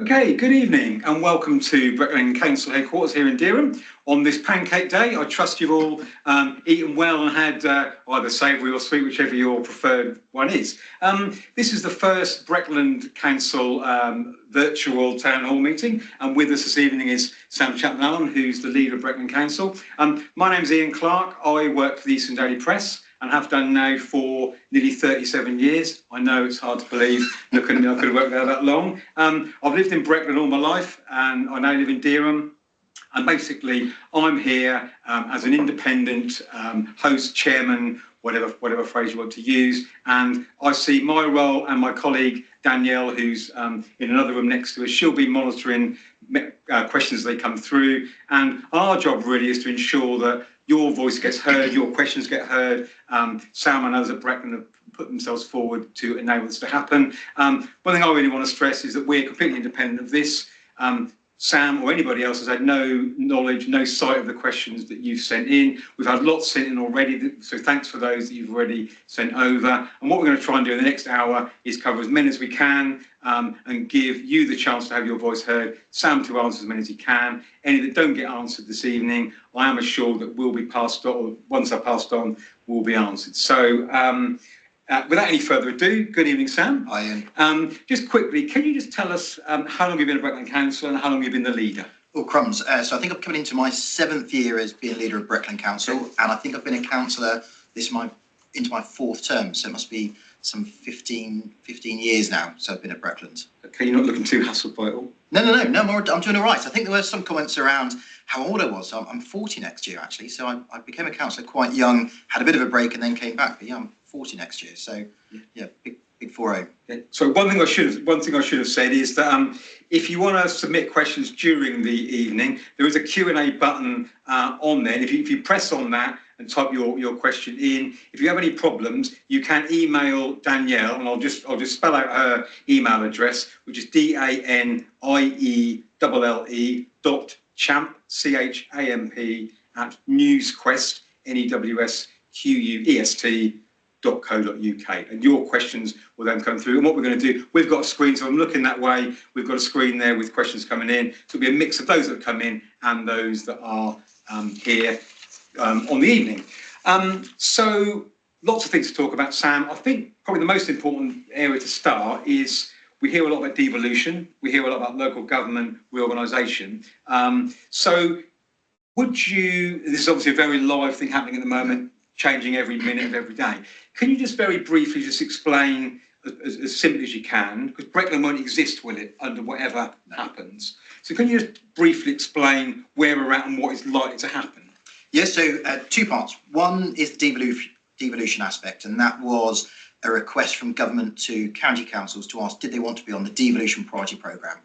Okay, good evening and welcome to Breckland Council headquarters here in Dereham. On this Pancake Day, I trust you've all eaten well and had either savoury or sweet, whichever your preferred one is. This is the first Breckland Council virtual town hall meeting, and with us this evening is Sam Chapman-Allen, who's the leader of Breckland Council. My name's Ian Clark. I work for the Eastern Daily Press and have done now for nearly 37 years. I know it's hard to believe, look at me, I could have worked there that long. I've lived in Breckland all my life, and I now live in Dereham. And basically, I'm here as an independent host, chairman, whatever phrase you want to use. And I see my role and my colleague, Danielle, who's in another room next to us, she'll be monitoring questions as they come through. And our job really is to ensure that your voice gets heard, your questions get heard. Sam and others at Breckland have put themselves forward to enable this to happen. One thing I really want to stress is that we're completely independent of this. Sam or anybody else has had no knowledge, no sight of the questions that you've sent in. We've had lots sent in already, so thanks for those that you've already sent over. And what we're going to try and do in the next hour is cover as many as we can and give you the chance to have your voice heard, Sam to answer as many as he can. Any that don't get answered this evening, I am assured that will be passed on, or once they're passed on, will be answered. So without any further ado, good evening, Sam. Hi, Ian. Just quickly, can you just tell us how long you've been at Breckland Council and how long you've been the leader? Oh, crumbs. So I think I'm coming into my 7th year as being leader of Breckland Council, and I think I've been a councillor into my 4th term, so it must be some 15 years now, so I've been at Breckland. Okay, you're not looking too hassled by it all? No, I'm doing all right. I think there were some comments around how old I was. So I'm 40 next year, actually, so I became a councillor quite young, had a bit of a break and then came back, but yeah, I'm 40 next year, so yeah, big 4-0. Okay. So one thing I should have said is that if you want to submit questions during the evening, there is a Q&A button on there. And if you press on that and type your question in, if you have any problems, you can email Danielle, and I'll just spell out her email address, which is DANIELLE.champ, CHAMP @newsquest, NEWSQUEST.co.uk, and your questions will then come through. And what we're going to do, we've got a screen, so I'm looking that way, we've got a screen there with questions coming in, so it'll be a mix of those that have come in and those that are here on the evening. So lots of things to talk about, Sam. I think probably the most important area to start is we hear a lot about devolution, we hear a lot about local government reorganisation. So would you, this is obviously a very live thing happening at the moment, changing every minute of every day. Can you just very briefly just explain as simply as you can, because Breckland won't exist, will it, under whatever happens? So can you just briefly explain where we're at and what is likely to happen? Yes, so 2 parts. One is the devolution aspect, and that was a request from government to county councils to ask, did they want to be on the devolution priority programme?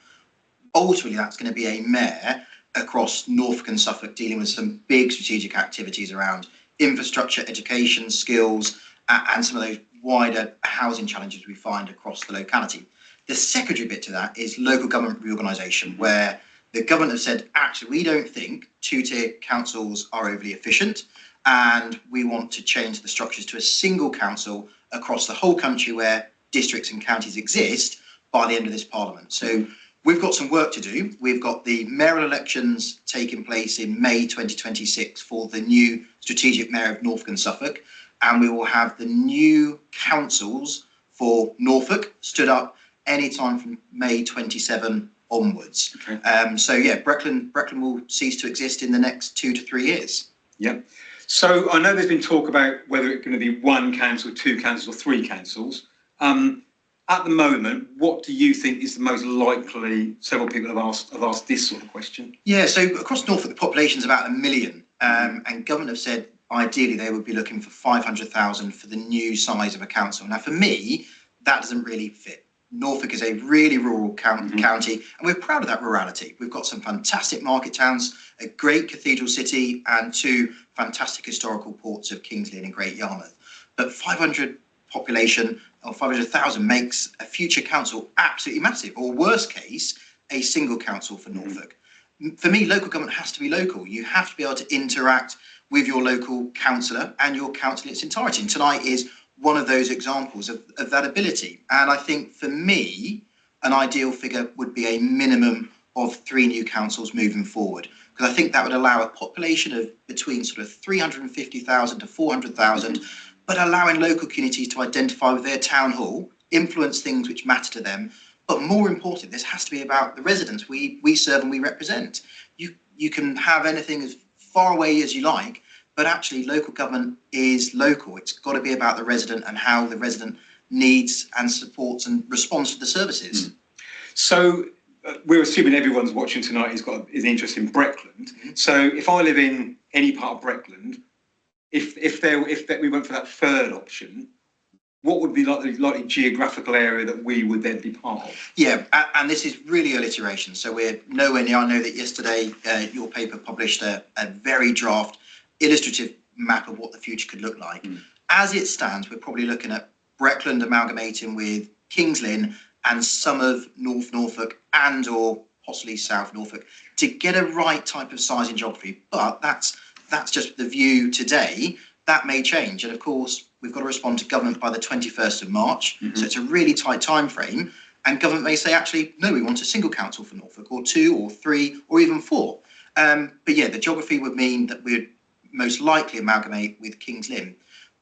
Ultimately, that's going to be a mayor across Norfolk and Suffolk dealing with some big strategic activities around infrastructure, education, skills, and some of those wider housing challenges we find across the locality. The secondary bit to that is local government reorganisation, where the government have said, actually, we don't think 2-tier councils are overly efficient, and we want to change the structures to a single council across the whole country where districts and counties exist by the end of this parliament. So we've got some work to do. We've got the mayoral elections taking place in May 2026 for the new strategic mayor of Norfolk and Suffolk, and we will have the new councils for Norfolk stood up anytime from May 27 onwards. Okay. So yeah, Breckland will cease to exist in the next 2 to 3 years. Yeah. So I know there's been talk about whether it's going to be 1 council, 2 councils or 3 councils. At the moment, what do you think is the most likely? Several people have asked this sort of question. Yeah, so across Norfolk, the population is about 1 million, and government have said ideally they would be looking for 500,000 for the new size of a council. Now, for me, that doesn't really fit. Norfolk is a really rural county, and we're proud of that rurality. We've got some fantastic market towns, a great cathedral city, and 2 fantastic historical ports of Kingsley and Great Yarmouth. But 500 population or 500,000 makes a future council absolutely massive, or worst case, a single council for Norfolk. For me, local government has to be local. You have to be able to interact with your local councillor and your council in its entirety. And tonight is one of those examples of that ability. And I think for me, an ideal figure would be a minimum of 3 new councils moving forward, because I think that would allow a population of between sort of 350,000 to 400,000, but allowing local communities to identify with their town hall, influence things which matter to them. But more importantly, this has to be about the residents we serve and we represent. You can have anything as far away as you like, but actually local government is local. It's got to be about the resident and how the resident needs and supports and responds to the services. So we're assuming everyone's watching tonight is an interest in Breckland. So if I live in any part of Breckland, if we went for that third option, what would be like the likely geographical area that we would then be part of? Yeah, and this is really early iteration, so we're nowhere near. I know that yesterday your paper published a very draft, illustrative map of what the future could look like. As it stands, we're probably looking at Breckland amalgamating with Kings Lynn and some of North Norfolk and or possibly South Norfolk to get a right type of size in geography. But that's just the view today. That may change, and of course we've got to respond to government by the 21st of March. So it's a really tight time frame, and government may say, actually, no, we want a single council for Norfolk, or 2 or 3 or even 4. But yeah, the geography would mean that we'd most likely amalgamate with Kings Lynn.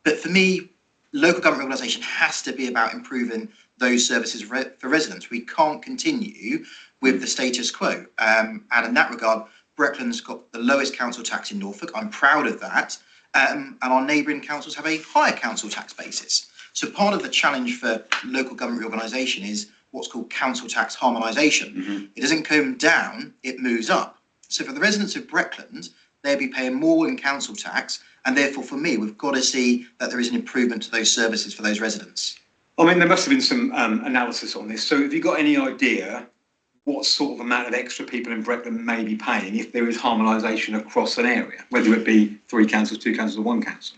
But for me, local government organisation has to be about improving those services for residents. We can't continue with the status quo. And in that regard, Breckland's got the lowest council tax in Norfolk. I'm proud of that. And our neighbouring councils have a higher council tax basis. So part of the challenge for local government organisation is what's called council tax harmonisation. It doesn't come down, it moves up. So for the residents of Breckland, they'll be paying more in council tax, and therefore for me, we've got to see that there is an improvement to those services for those residents. I mean, there must have been some analysis on this. So have you got any idea what sort of amount of extra people in Breckland may be paying if there is harmonisation across an area, whether it be 3 councils, 2 councils or 1 council?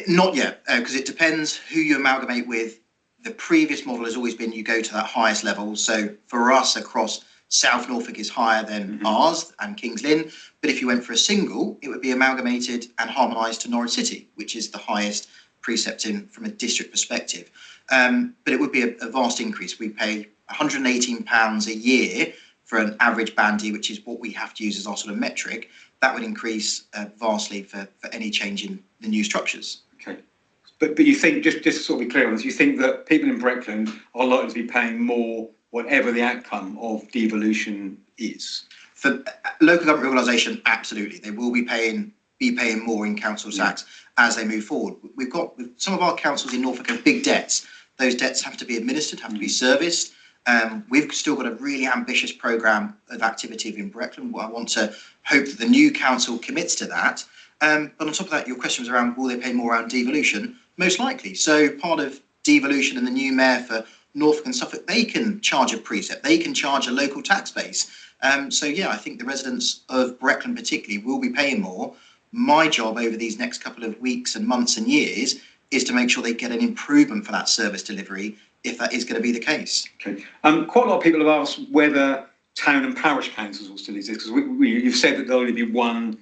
Not yet, because it depends who you amalgamate with. The previous model has always been you go to that highest level. So for us across South Norfolk is higher than ours and Kings Lynn. But if you went for a single, it would be amalgamated and harmonised to Norwich City, which is the highest precept from a district perspective. But it would be a vast increase. We pay £118 a year for an average bandy, which is what we have to use as our sort of metric. That would increase vastly for any change in the new structures. Okay. But you think, just to sort of be clear on this, you think that people in Breckland are likely to be paying more whatever the outcome of devolution is? For local government organisation, absolutely. They will be paying more in council tax as they move forward. We've got some of our councils in Norfolk have big debts. Those debts have to be administered, have to be serviced. We've still got a really ambitious programme of activity in Breckland. I want to hope that the new council commits to that. But on top of that, your question was around, will they pay more around devolution? Most likely. So part of devolution and the new mayor for Norfolk and Suffolk, they can charge a precept, they can charge a local tax base. So yeah, I think the residents of Breckland particularly will be paying more. My job over these next couple of weeks and months and years is to make sure they get an improvement for that service delivery, if that is going to be the case. Okay. Quite a lot of people have asked whether town and parish councils will still exist, because you've said that there'll only be one,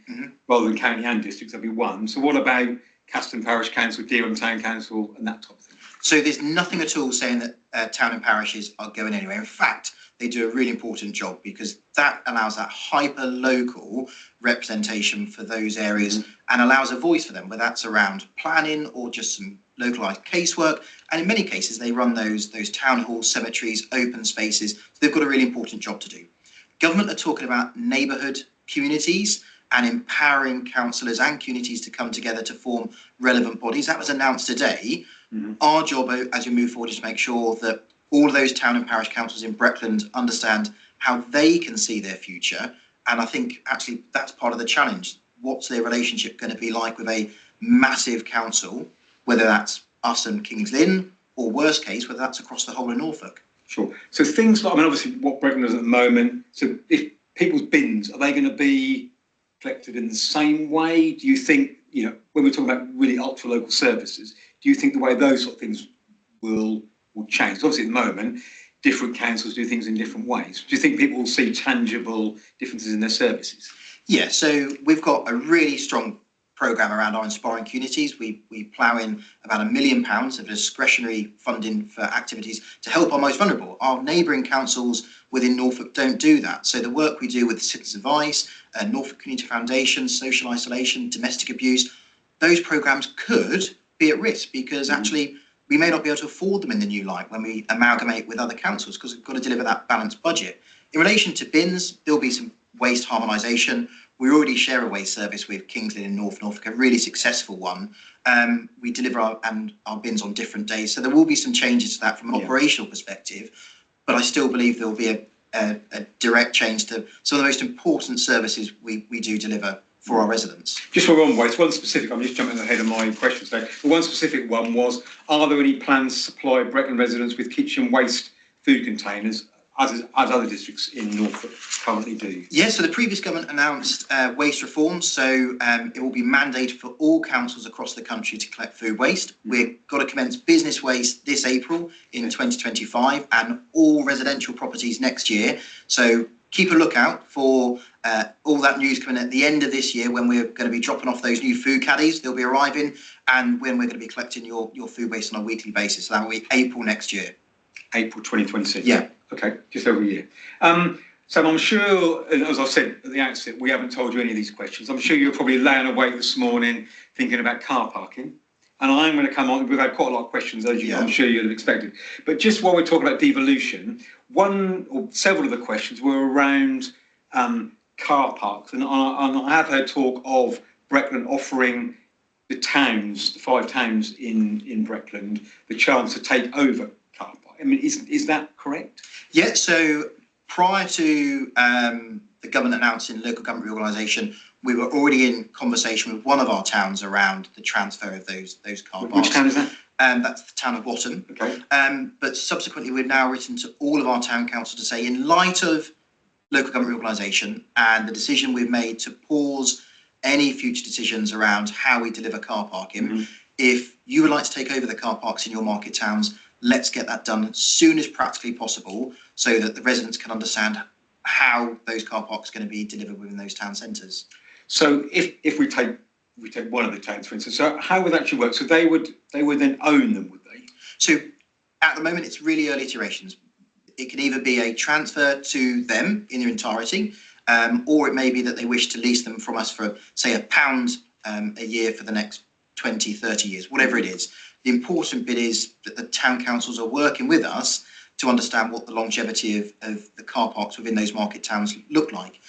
rather than county and districts, there'll be one. So what about Caston Parish Council, Dereham Town Council and that type of thing? So there's nothing at all saying that town and parishes are going anywhere. In fact, they do a really important job, because that allows that hyper-local representation for those areas and allows a voice for them, whether that's around planning or just some localised casework. And in many cases, they run those town halls, cemeteries, open spaces. So they've got a really important job to do. Government are talking about neighbourhood communities and empowering councillors and communities to come together to form relevant bodies. That was announced today. Our job as we move forward is to make sure that all of those town and parish councils in Breckland understand how they can see their future. And I think actually that's part of the challenge. What's their relationship going to be like with a massive council, whether that's us and Kings Lynn, or worst case, whether that's across the whole of Norfolk? Sure. So things like, I mean, obviously what Breckland does at the moment, so if people's bins, are they going to be collected in the same way? Do you think, when we're talking about really ultra local services, do you think the way those sort of things will change? Obviously, at the moment, different councils do things in different ways. Do you think people will see tangible differences in their services? Yeah, so we've got a really strong programme around our Inspiring Communities. We plough in about £1 million of discretionary funding for activities to help our most vulnerable. Our neighbouring councils within Norfolk don't do that. So the work we do with Citizens Advice, Norfolk Community Foundation, social isolation, domestic abuse, those programmes could be at risk because actually we may not be able to afford them in the new light when we amalgamate with other councils because we've got to deliver that balanced budget. In relation to bins, there'll be some waste harmonisation. We already share a waste service with Kingsland in North Norfolk, a really successful one. We deliver our bins on different days. So there will be some changes to that from an operational perspective, but I still believe there will be a direct change to some of the most important services we do deliver for our residents. Just for one waste, one specific, I'm just jumping ahead of my questions there. But one specific one was, are there any plans to supply Breckland residents with kitchen waste food containers as other districts in Norfolk currently do? Yes, so the previous government announced waste reform, so it will be mandated for all councils across the country to collect food waste. We've got to commence business waste this April in 2025 and all residential properties next year. So keep a lookout for all that news coming at the end of this year when we're going to be dropping off those new food caddies. They'll be arriving and when we're going to be collecting your food waste on a weekly basis. So that will be April next year. April 2026? Yeah. Okay, just over a year. So I'm sure, as I said at the outset, we haven't told you any of these questions. I'm sure you're probably laying awake this morning thinking about car parking. And I'm going to come on, we've had quite a lot of questions, as I'm sure you'd have expected. But just while we're talking about devolution, one or several of the questions were around car parks. And I have heard talk of Breckland offering the towns, the 5 towns in Breckland, the chance to take over car parks. I mean, is that correct? Yeah, so prior to the government announcing local government reorganisation, we were already in conversation with one of our towns around the transfer of those car parks. Which town is that? That's the town of Watton. Okay. But subsequently, we've now written to all of our town councils to say, in light of local government reorganisation and the decision we've made to pause any future decisions around how we deliver car parking, if you would like to take over the car parks in your market towns, let's get that done as soon as practically possible so that the residents can understand how those car parks are going to be delivered within those town centres. So if we take one of the towns, for instance, so how would that actually work? So they would then own them, would they? So at the moment, it's really early iterations. It can either be a transfer to them in their entirety, or it may be that they wish to lease them from us for, say, £1 a year for the next 20, 30 years, whatever it is. The important bit is that the town councils are working with us to understand what the longevity of the car parks within those market towns look like.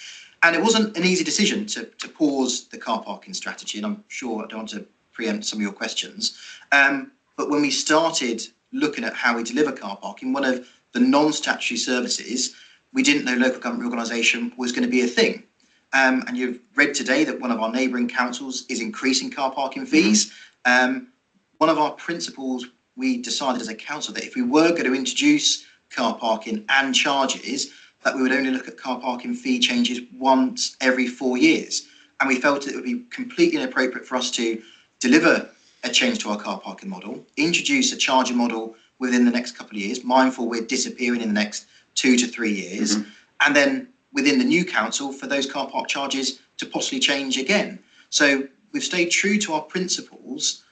And it wasn't an easy decision to pause the car parking strategy, and I'm sure I don't want to preempt some of your questions. But when we started looking at how we deliver car parking, one of the non-statutory services, we didn't know local government reorganisation was going to be a thing. And you've read today that one of our neighbouring councils is increasing car parking fees. One of our principles, we decided as a council that if we were going to introduce car parking and charges, that we would only look at car parking fee changes once every 4 years. And we felt it would be completely inappropriate for us to deliver a change to our car parking model, introduce a charging model within the next couple of years, mindful we're disappearing in the next 2 to 3 years, and then within the new council for those car park charges to possibly change again. So we've stayed true to our principles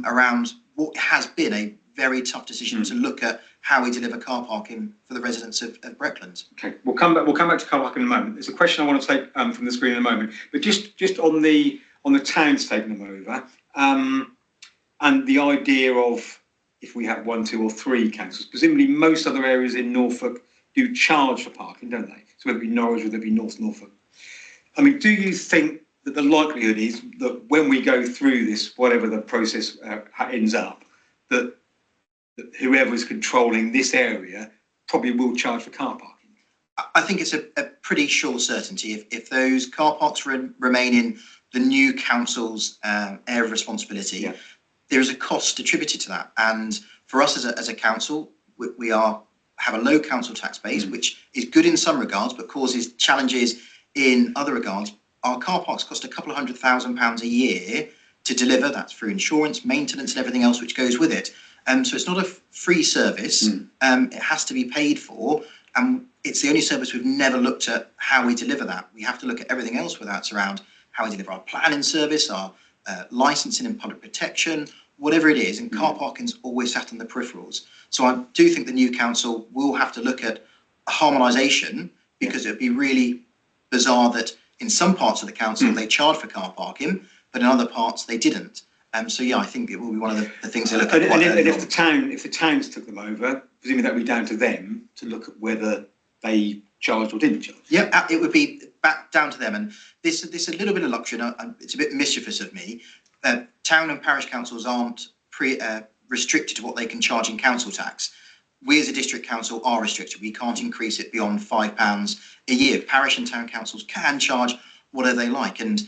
around what has been a very tough decision to look at how we deliver car parking for the residents of Breckland. Okay, we'll come back to car parking in a moment. There's a question I want to take from the screen in a moment, but just on the towns taking them over, and the idea of if we have 1, 2 or 3 councils, presumably most other areas in Norfolk do charge for parking, don't they? So whether it be Norwich, whether it be North Norfolk. I mean, do you think that the likelihood is that when we go through this, whatever the process ends up, that whoever is controlling this area probably will charge for car parking? I think it's a pretty sure certainty. If those car parks remain in the new council's area of responsibility, there is a cost attributed to that. And for us as a council, we have a low council tax base, which is good in some regards, but causes challenges in other regards. Our car parks cost a couple of £100,000 a year to deliver. That's through insurance, maintenance, and everything else which goes with it. So it's not a free service. It has to be paid for, and it's the only service we've never looked at how we deliver that. We have to look at everything else with that around how we deliver our planning service, our licensing and public protection, whatever it is, and car parking's always sat on the peripherals. So I do think the new council will have to look at harmonisation, because it would be really bizarre that in some parts of the council they charge for car parking, but in other parts they didn't. So yeah, I think it will be one of the things they look at. And if the towns took them over, presumably that would be down to them to look at whether they charged or didn't charge. Yeah, it would be back down to them. And this a little bit of luxury, and it's a bit mischievous of me. Town and parish councils aren't restricted to what they can charge in council tax. We as a district council are restricted. We can't increase it beyond £5 a year. Parish and town councils can charge whatever they like. And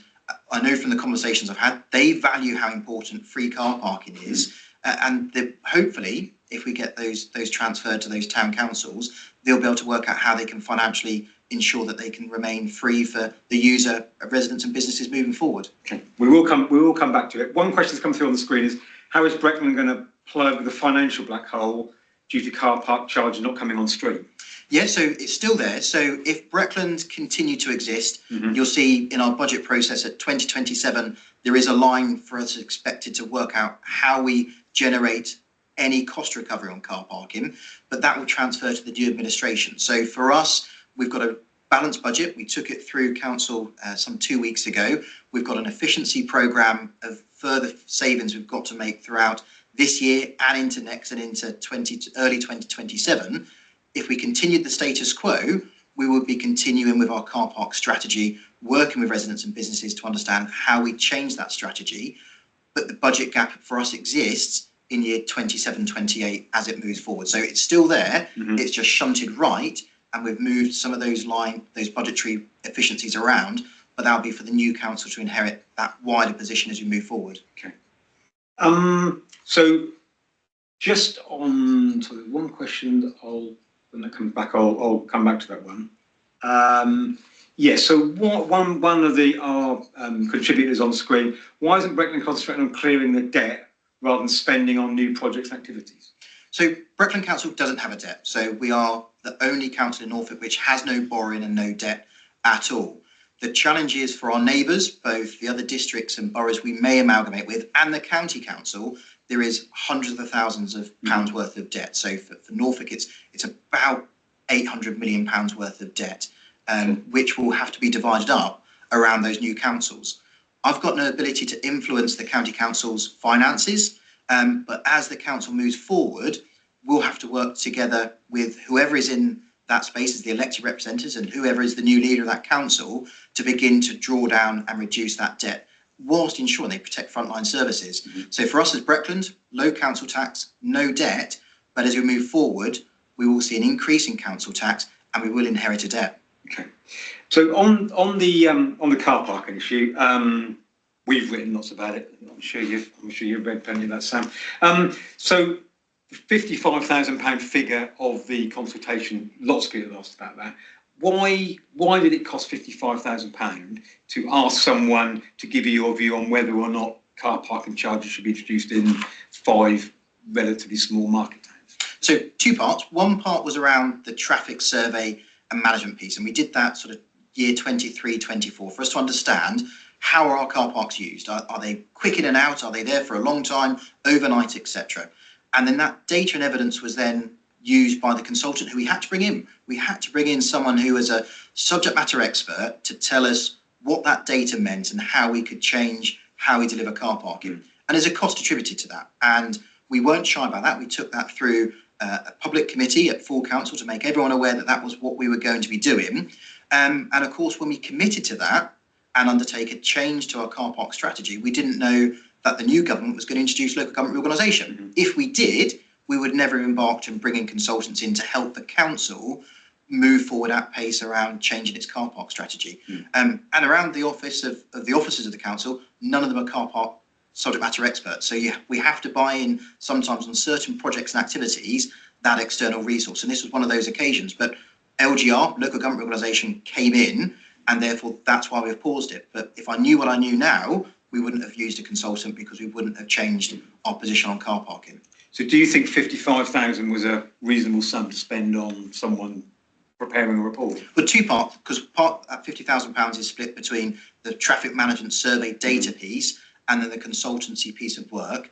I know from the conversations I've had, they value how important free car parking is. And hopefully, if we get those transferred to those town councils, they'll be able to work out how they can financially ensure that they can remain free for the user, residents and businesses moving forward. Okay, we will come back to it. One question that's come through on the screen is, how is Breckland going to plug the financial black hole due to car park charges not coming on stream? Yeah, so it's still there. So if Breckland continue to exist, you'll see in our budget process at 2027, there is a line for us expected to work out how we generate any cost recovery on car parking, but that will transfer to the new administration. So for us, we've got a balanced budget. We took it through council some 2 weeks ago. We've got an efficiency programme of further savings we've got to make throughout this year and into next and into early 2027. If we continued the status quo, we would be continuing with our car park strategy, working with residents and businesses to understand how we change that strategy. But the budget gap for us exists in year 27, 28 as it moves forward. So it's still there, it's just shunted right, and we've moved some of those budgetary efficiencies around, but that'll be for the new council to inherit that wider position as we move forward. Okay. So just on one question, when that comes back, I'll come back to that one. So one of our contributors on screen, why isn't Breckland concentrating on clearing the debt rather than spending on new projects and activities? So Breckland Council doesn't have a debt. So we are the only council in Norfolk which has no borrowing and no debt at all. The challenge is for our neighbours, both the other districts and boroughs we may amalgamate with, and the county council, there is hundreds of thousands of pounds worth of debt. So for Norfolk, it's about £800 million worth of debt, which will have to be divided up around those new councils. I've got no ability to influence the county council's finances, but as the council moves forward, we'll have to work together with whoever is in that space as the elected representatives and whoever is the new leader of that council to begin to draw down and reduce that debt, whilst ensuring they protect frontline services. So for us as Breckland, low council tax, no debt, but as we move forward, we will see an increase in council tax and we will inherit a debt. Okay. So on the car parking issue, we've written lots about it. I'm sure you've read plenty of that, Sam. So the £55,000 figure of the consultation, lots of people asked about that. Why did it cost £55,000 to ask someone to give you your view on whether or not car parking charges should be introduced in 5 relatively small market towns? So 2 parts. One part was around the traffic survey and management piece, and we did that sort of year 23, 24 for us to understand how are our car parks used. Are they quick in and out? Are they there for a long time, overnight, etc.? And then that data and evidence was then used by the consultant who we had to bring in. We had to bring in someone who was a subject matter expert to tell us what that data meant and how we could change how we deliver car parking. And there's a cost attributed to that. And we weren't shy about that. We took that through a public committee at full council to make everyone aware that that was what we were going to be doing. And of course, when we committed to that and undertake a change to our car park strategy, we didn't know that the new government was going to introduce local government reorganisation. If we did, we would never have embarked on bringing consultants in to help the council move forward at pace around changing its car park strategy. And around the office of the officers of the council, none of them are car park subject matter experts. So we have to buy in sometimes on certain projects and activities that external resource. And this was one of those occasions. But LGR, local government organisation, came in, and therefore that's why we've paused it. But if I knew what I knew now, we wouldn't have used a consultant because we wouldn't have changed our position on car parking. So do you think 55,000 was a reasonable sum to spend on someone preparing a report? Well, 2 parts, because part that £50,000 is split between the traffic management survey data piece and then the consultancy piece of work.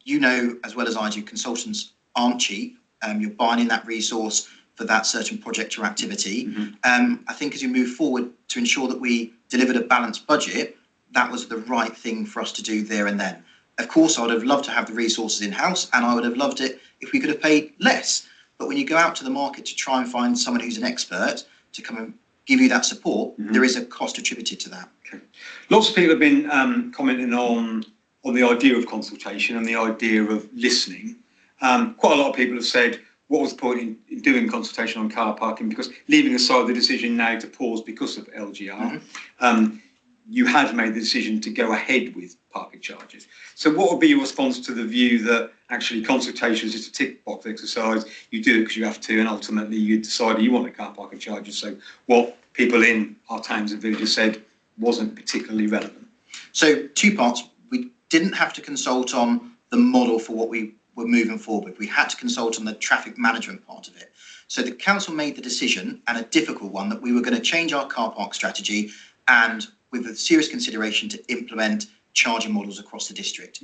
You know as well as I do, consultants aren't cheap. You're buying in that resource for that certain project or activity. I think as you move forward to ensure that we delivered a balanced budget, that was the right thing for us to do there and then. Of course, I would have loved to have the resources in-house, and I would have loved it if we could have paid less. But when you go out to the market to try and find someone who's an expert to come and give you that support, there is a cost attributed to that. Okay. Lots of people have been commenting on the idea of consultation and the idea of listening. Quite a lot of people have said, what was the point in doing consultation on car parking? Because leaving aside the decision now to pause because of LGR, you had made the decision to go ahead with parking charges. So what would be your response to the view that actually consultation is just a tick box exercise, you do it because you have to, and ultimately you decide you want a car parking charges? So what people in our towns and villages said wasn't particularly relevant. So 2 parts. We didn't have to consult on the model for what we were moving forward. We had to consult on the traffic management part of it. So the council made the decision, and a difficult one, that we were going to change our car park strategy and with a serious consideration to implement charging models across the district.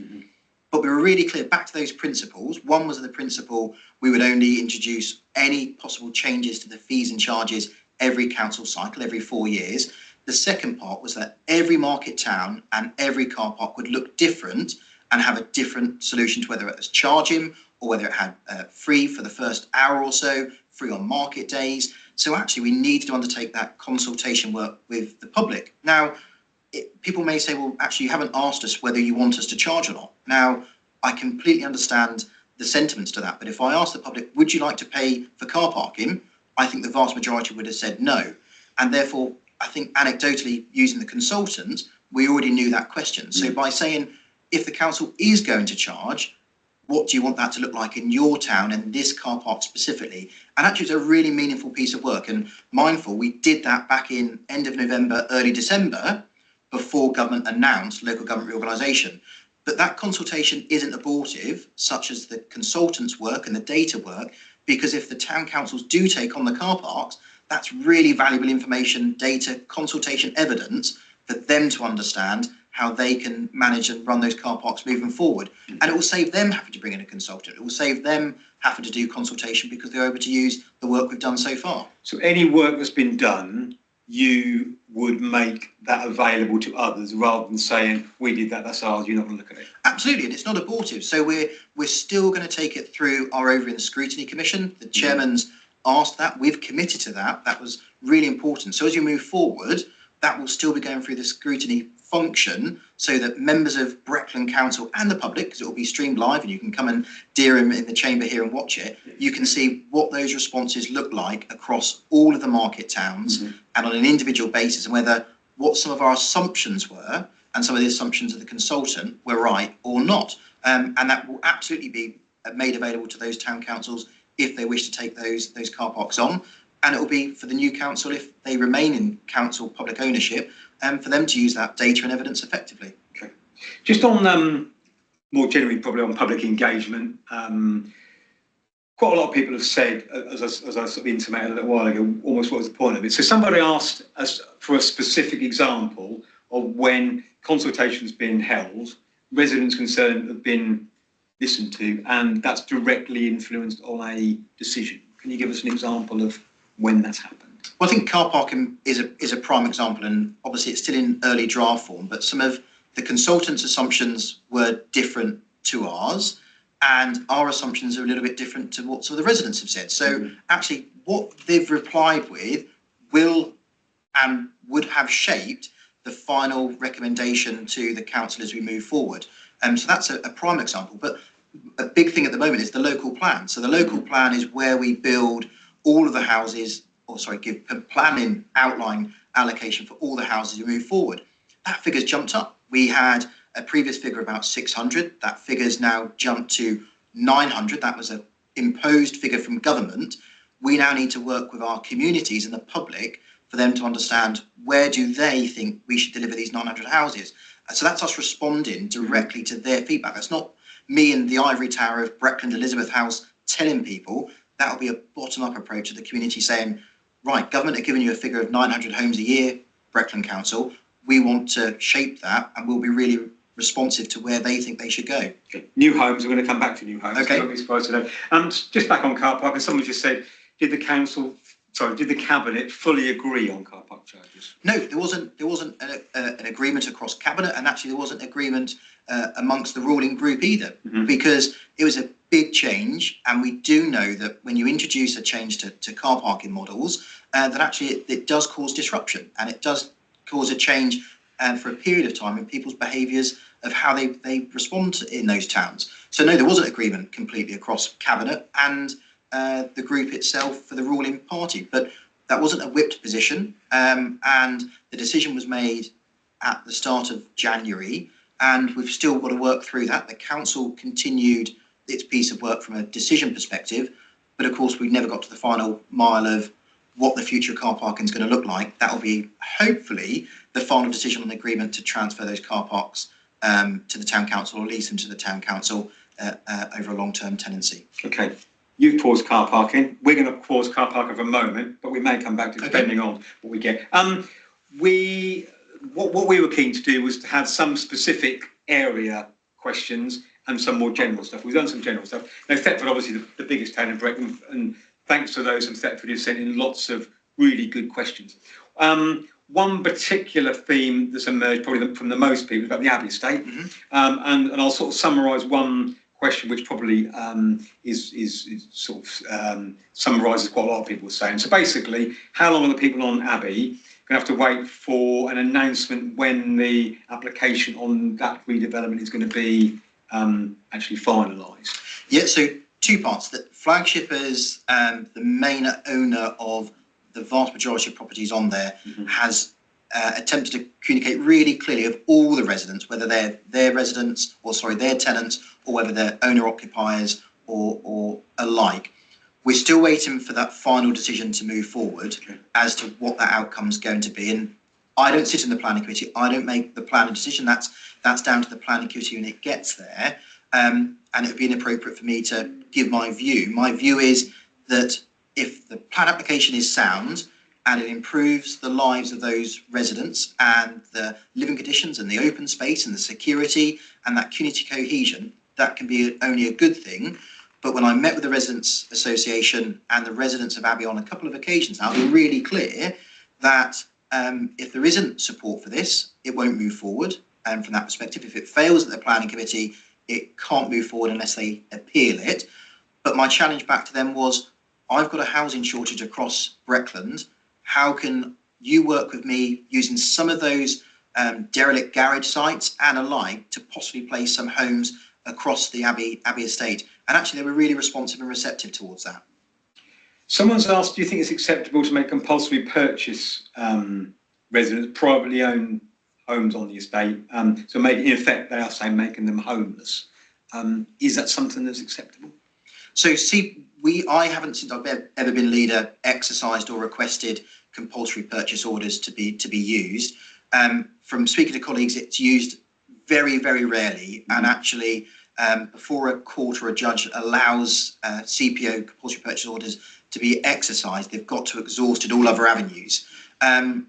But we were really clear back to those principles. One was the principle we would only introduce any possible changes to the fees and charges every council cycle, every 4 years. The second part was that every market town and every car park would look different and have a different solution to whether it was charging or whether it had free for the first hour or so, free on market days. So actually we need to undertake that consultation work with the public. Now, people may say, well, actually you haven't asked us whether you want us to charge or not. Now, I completely understand the sentiments to that, but if I ask the public, would you like to pay for car parking? I think the vast majority would have said no. And therefore, I think anecdotally, using the consultants, we already knew that question. So by saying, if the council is going to charge, what do you want that to look like in your town and this car park specifically? And actually, it's a really meaningful piece of work. And mindful, we did that back in end of November, early December, before government announced local government reorganisation. But that consultation isn't abortive, such as the consultants' work and the data work, because if the town councils do take on the car parks, that's really valuable information, data, consultation, evidence for them to understand how they can manage and run those car parks moving forward. And it will save them having to bring in a consultant. It will save them having to do consultation because they're able to use the work we've done so far. So any work that's been done, you would make that available to others rather than saying, we did that, that's ours, you're not going to look at it. Absolutely, and it's not abortive. So we're still going to take it through our Overend Scrutiny Commission. The chairman's asked that. We've committed to that. That was really important. So as you move forward, that will still be going through the scrutiny function so that members of Breckland Council and the public, because it will be streamed live and you can come and dear him in the chamber here and watch it, you can see what those responses look like across all of the market towns and on an individual basis, and whether what some of our assumptions were and some of the assumptions of the consultant were right or not. And that will absolutely be made available to those town councils if they wish to take those car parks on. And it will be for the new council, if they remain in council public ownership, for them to use that data and evidence effectively. Okay. Just on more generally, probably on public engagement, quite a lot of people have said, as I sort of intimated a little while ago, almost what was the point of it. So somebody asked us for a specific example of when consultation's been held, residents' concerned have been listened to, and that's directly influenced on a decision. Can you give us an example of when that's happened? Well, I think car parking is a prime example, and obviously it's still in early draft form, but some of the consultants' assumptions were different to ours, and our assumptions are a little bit different to what some of the residents have said. So actually what they've replied with will and would have shaped the final recommendation to the council as we move forward. So that's a prime example. But a big thing at the moment is the local plan. So the local plan is where we build all of the houses, give a planning outline allocation for all the houses we move forward. That figure's jumped up. We had a previous figure about 600. That figure's now jumped to 900. That was an imposed figure from government. We now need to work with our communities and the public for them to understand where do they think we should deliver these 900 houses. So that's us responding directly to their feedback. That's not me in the ivory tower of Breckland Elizabeth House telling people. That will be a bottom-up approach to the community saying, right, government are giving you a figure of 900 homes a year, Breckland Council. we want to shape that, and we'll be really responsive to where they think they should go. Okay. New homes, we're going to come back to new homes. Okay. Don't be surprised to know. Just back on car park, and someone just said, did the cabinet fully agree on car park charges? No, there wasn't an agreement across cabinet, and actually there wasn't agreement amongst the ruling group either, because it was a big change, and we do know that when you introduce a change to car parking models, that actually it does cause disruption, and it does cause a change for a period of time in people's behaviours of how they respond in those towns. So no, there wasn't agreement completely across cabinet and the group itself for the ruling party, but that wasn't a whipped position, and the decision was made at the start of January, and we've still got to work through that. The council continued its piece of work from a decision perspective, but of course we never got to the final mile of what the future car parking is going to look like. That will be hopefully the final decision on the agreement to transfer those car parks to the town council, or lease them to the town council over a long-term tenancy. Okay. You've paused car parking. We're going to pause car parking for a moment, but we may come back to it depending on what we get. What we were keen to do was to have some specific area questions and some more general stuff. We've done some general stuff. Now, Thetford, obviously, the biggest town in Breckland, and thanks to those from Thetford who've sent in lots of really good questions. One particular theme that's emerged probably from the most people is about the Abbey estate, and I'll sort of summarise one question which probably is sort of summarises what a lot of people are saying. So basically, how long are the people on Abbey going to have to wait for an announcement when the application on that redevelopment is going to be actually finalised? Yeah, so two parts. The Flagship is the main owner of the vast majority of properties on there, has attempted to communicate really clearly of all the residents, whether they're their residents or their tenants, or whether they're owner occupiers or alike. We're still waiting for that final decision to move forward as to what that outcome is going to be. And I don't sit in the planning committee. I don't make the planning decision. That's down to the planning committee when it gets there. And it would be inappropriate for me to give my view. My view is that if the plan application is sound and it improves the lives of those residents and the living conditions and the open space and the security and that community cohesion, that can be only a good thing. But when I met with the Residents Association and the residents of Abbey on a couple of occasions, I've been really clear that if there isn't support for this, it won't move forward. And from that perspective, if it fails at the planning committee, it can't move forward unless they appeal it. But my challenge back to them was, I've got a housing shortage across Breckland. How can you work with me using some of those derelict garage sites and alike to possibly place some homes across the Abbey estate? And actually, they were really responsive and receptive towards that. Someone's asked, do you think it's acceptable to make compulsory purchase residents privately owned homes on the estate? So maybe, in effect, they are saying making them homeless. Is that something that's acceptable? So I haven't, since I've ever been leader, exercised or requested compulsory purchase orders to be used. From speaking to colleagues, it's used very, very rarely, and actually before a court or a judge allows CPO compulsory purchase orders to be exercised, they've got to exhaust all other avenues. And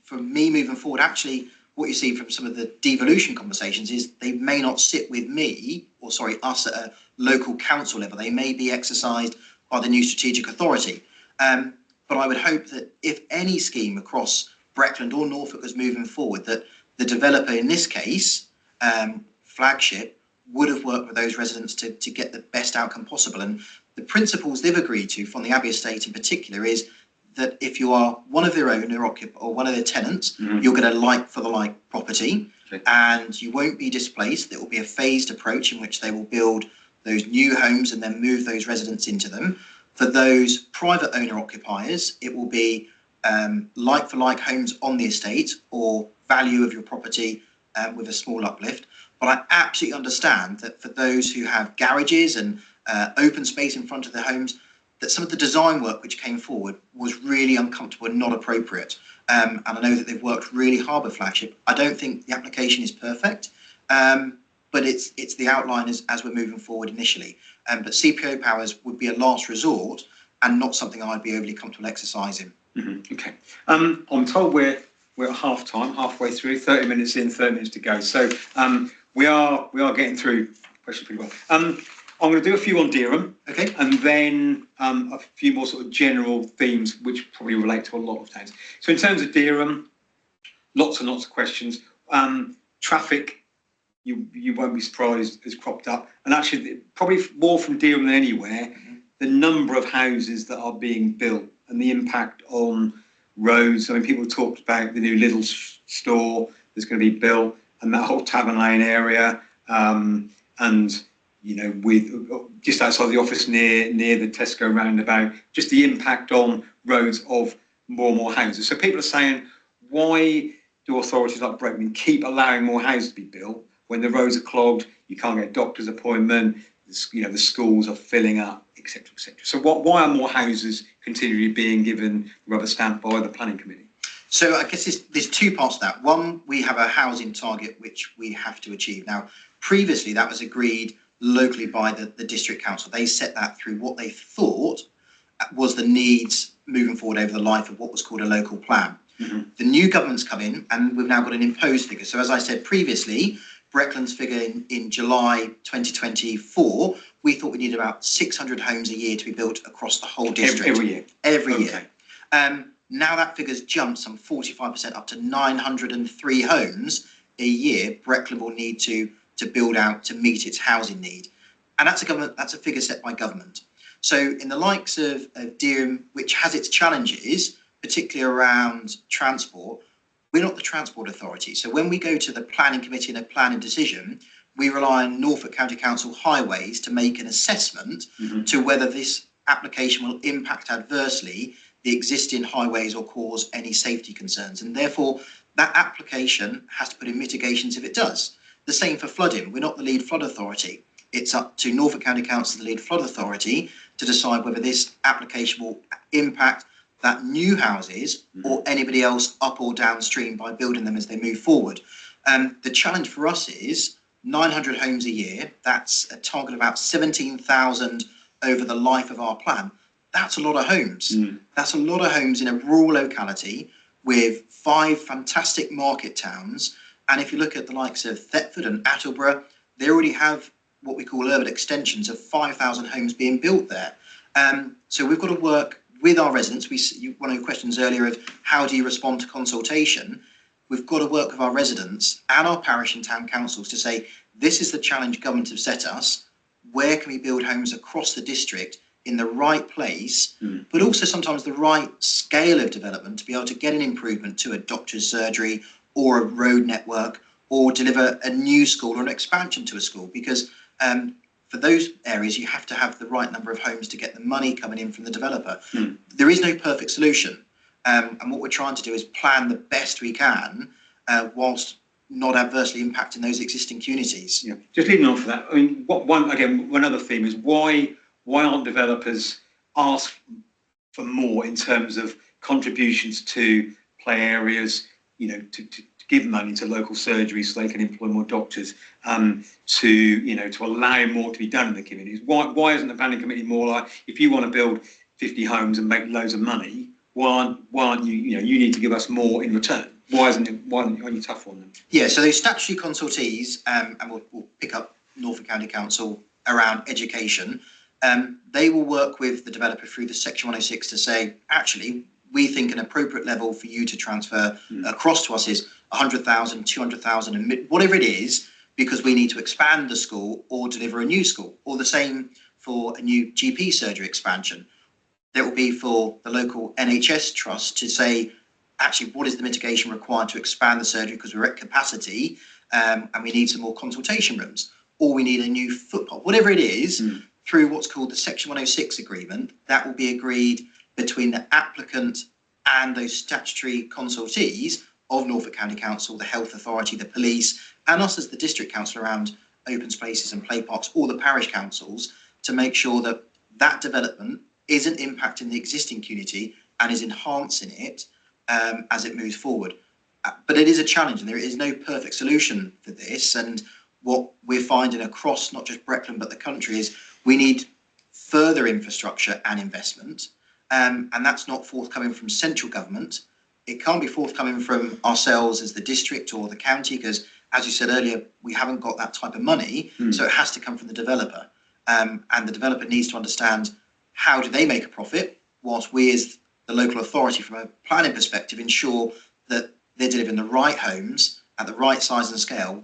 for me moving forward, actually, what you see from some of the devolution conversations is they may not sit with me, or us at a local council level. They may be exercised by the new strategic authority. But I would hope that if any scheme across Breckland or Norfolk was moving forward, that the developer in this case, Flagship, would have worked with those residents to get the best outcome possible. And the principles they've agreed to from the Abbey estate in particular is that if you are one of their owner occupier or one of their tenants, you're going to like for the like property, and you won't be displaced. There will be a phased approach in which they will build those new homes and then move those residents into them. For those private owner occupiers, it will be like for like homes on the estate or value of your property with a small uplift. But I absolutely understand that for those who have garages and open space in front of their homes, that some of the design work which came forward was really uncomfortable and not appropriate. And I know that they've worked really hard with Flagship. I don't think the application is perfect, but it's the outline as we're moving forward initially. But CPO powers would be a last resort and not something I'd be overly comfortable exercising. Okay. I'm told we're we're at half time, halfway through, 30 minutes in, 30 minutes to go. So we are getting through questions pretty well. I'm going to do a few on Dereham, Okay. and then a few more sort of general themes which probably relate to a lot of towns. So in terms of Dereham, lots and lots of questions. Traffic, you won't be surprised, has cropped up, and actually probably more from Dereham than anywhere. The number of houses that are being built and the impact on roads. I mean, people talked about the new Lidl store that's going to be built, and that whole Tavern Lane area, and you know, with just outside the office near the Tesco roundabout, just the impact on roads of more and more houses. So people are saying, why do authorities like Breckland keep allowing more houses to be built when the roads are clogged, you can't get a doctor's appointment, you know, the schools are filling up, etc., etc. So why are more houses continually being given rubber stamp by the planning committee? So I guess there's two parts to that. One, we have a housing target which we have to achieve. Now, previously that was agreed locally by the district council. They set that through what they thought was the needs moving forward over the life of what was called a local plan. The new government's come in and we've now got an imposed figure. So as I said previously, Breckland's figure in July 2024, we thought we needed about 600 homes a year to be built across the whole district. Every year? Every year. Now that figure's jumped some 45% up to 903 homes a year Breckland will need to build out to meet its housing need. And that's a figure set by government. So in the likes of Dereham, which has its challenges, particularly around transport, we're not the transport authority. So when we go to the planning committee and a planning decision, we rely on Norfolk County Council Highways to make an assessment to whether this application will impact adversely the existing highways or cause any safety concerns. And therefore, that application has to put in mitigations if it does. The same for flooding. We're not the lead flood authority. It's up to Norfolk County Council, the lead flood authority, to decide whether this application will impact that new houses or anybody else up or downstream by building them as they move forward. The challenge for us is 900 homes a year. That's a target of about 17,000 over the life of our plan. That's a lot of homes. That's a lot of homes in a rural locality with 5 fantastic market towns. And if you look at the likes of Thetford and Attleborough, they already have what we call urban extensions of 5,000 homes being built there. So we've got to work with our residents. One of your questions earlier of how do you respond to consultation? We've got to work with our residents and our parish and town councils to say, this is the challenge government have set us. Where can we build homes across the district in the right place, but also sometimes the right scale of development to be able to get an improvement to a doctor's surgery or a road network, or deliver a new school or an expansion to a school, because for those areas you have to have the right number of homes to get the money coming in from the developer. There is no perfect solution, and what we're trying to do is plan the best we can whilst not adversely impacting those existing communities. Yeah, just leading on for that, I mean, one other theme is why aren't developers asked for more in terms of contributions to play areas, you know, to give money to local surgeries so they can employ more doctors, to allow more to be done in the communities. Why isn't the planning committee more like, if you want to build 50 homes and make loads of money, why aren't you, you need to give us more in return? Why aren't you tough on them? Yeah, so those statutory consultees, and we'll pick up Norfolk County Council around education, they will work with the developer through the Section 106 to say, actually, we think an appropriate level for you to transfer across to us is 100,000, 200,000, and whatever it is, because we need to expand the school or deliver a new school, or the same for a new GP surgery expansion. There will be for the local NHS trust to say, actually, what is the mitigation required to expand the surgery because we're at capacity and we need some more consultation rooms, or we need a new footpath, whatever it is, through what's called the Section 106 agreement, that will be agreed between the applicant and those statutory consultees of Norfolk County Council, the Health Authority, the police, and us as the district council around open spaces and play parks, all the parish councils, to make sure that that development isn't impacting the existing community and is enhancing it as it moves forward. But it is a challenge, and there is no perfect solution for this. And what we're finding across not just Breckland but the country is we need further infrastructure and investment, and that's not forthcoming from central government. it can't be forthcoming from ourselves as the district or the county, because, as you said earlier, we haven't got that type of money. So it has to come from the developer. And the developer needs to understand how do they make a profit, whilst we as the local authority, from a planning perspective, ensure that they're delivering the right homes at the right size and scale,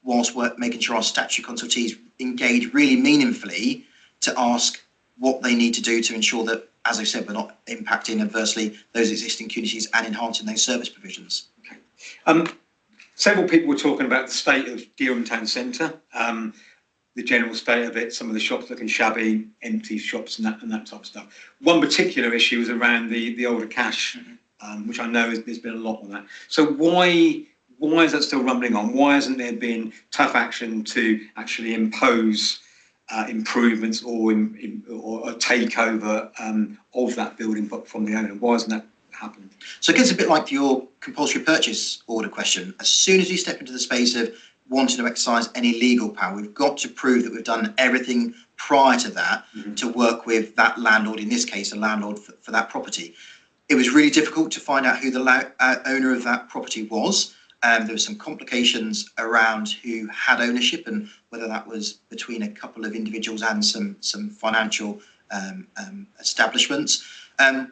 whilst we're making sure our statutory consultees engage really meaningfully to ask what they need to do to ensure that, as I said, we're not impacting adversely those existing communities and enhancing those service provisions. Okay. Several people were talking about the state of Dereham Town Centre, the general state of it, some of the shops looking shabby, empty shops and that type of stuff. One particular issue was around the older cash, which I know there's been a lot on that. So why is that still rumbling on? Why hasn't there been tough action to actually impose improvements or a takeover of that building from the owner? Why hasn't that happened? So it gets a bit like your compulsory purchase order question. As soon as we step into the space of wanting to exercise any legal power, we've got to prove that we've done everything prior to that to work with that landlord, in this case, a landlord for that property. It was really difficult to find out who the owner of that property was. There were some complications around who had ownership and whether that was between a couple of individuals and some financial establishments.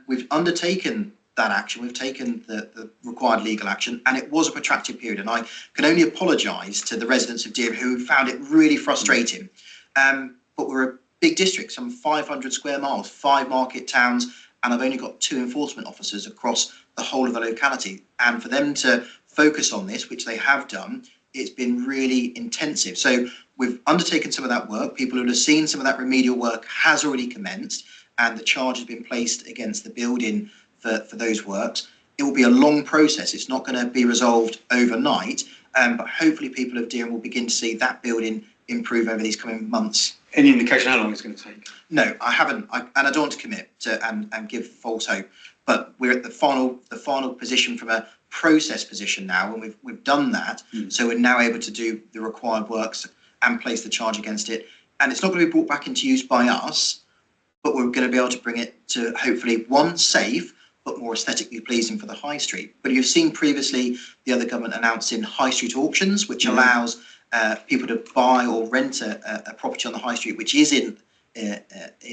We've undertaken that action. We've taken the required legal action, and it was a protracted period. And I can only apologise to the residents of Dereham who found it really frustrating. But we're a big district, some 500 square miles, 5 market towns, and I've only got 2 enforcement officers across the whole of the locality. And for them to focus on this, which they have done, it's been really intensive. So we've undertaken some of that work. People who have seen some of that remedial work has already commenced, and the charge has been placed against the building for those works. It will be a long process. It's not going to be resolved overnight, but hopefully people of Dereham will begin to see that building improve over these coming months. Any indication how long it's going to take? No, I haven't, and I don't want to commit to and give false hope. But we're at the final position from a process position now, and we've done that. So we're now able to do the required works and place the charge against it. And it's not going to be brought back into use by us, but we're going to be able to bring it to hopefully one, safe, but more aesthetically pleasing for the high street. But you've seen previously the other government announcing high street auctions, which allows people to buy or rent a property on the high street which is in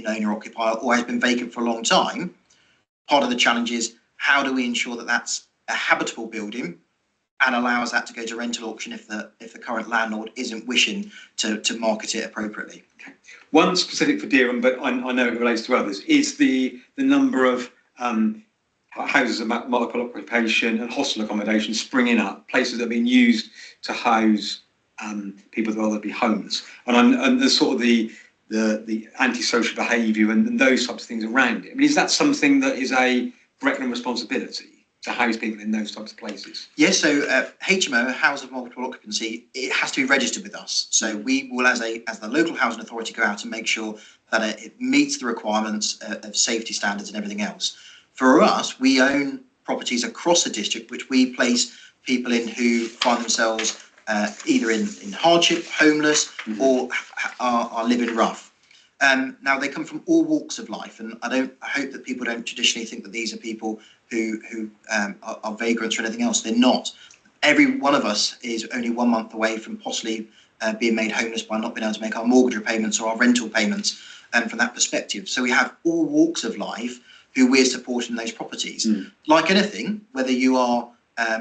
owner occupier or has been vacant for a long time. Part of the challenge is how do we ensure that that's a habitable building and allows that to go to rental auction if the current landlord isn't wishing to market it appropriately. Okay. One specific for Dereham, but I know it relates to others, is the number of houses of multiple occupation and hostel accommodation springing up, places that are being used to house people that will be homeless, and the sort of the antisocial behaviour and those types of things around it. I mean, is that something that is a Breckland responsibility to house people in those types of places? Yes, so HMO, House of Multiple Occupancy, it has to be registered with us. So we will, as the local housing authority, go out and make sure that it meets the requirements of safety standards and everything else. For us, we own properties across the district which we place people in who find themselves either in hardship, homeless, or are living rough. Now, they come from all walks of life, and I hope that people don't traditionally think that these are people who are vagrants or anything else. They're not. Every one of us is only 1 month away from possibly being made homeless by not being able to make our mortgage repayments or our rental payments, from that perspective. So we have all walks of life who we're supporting those properties. Like anything, whether you are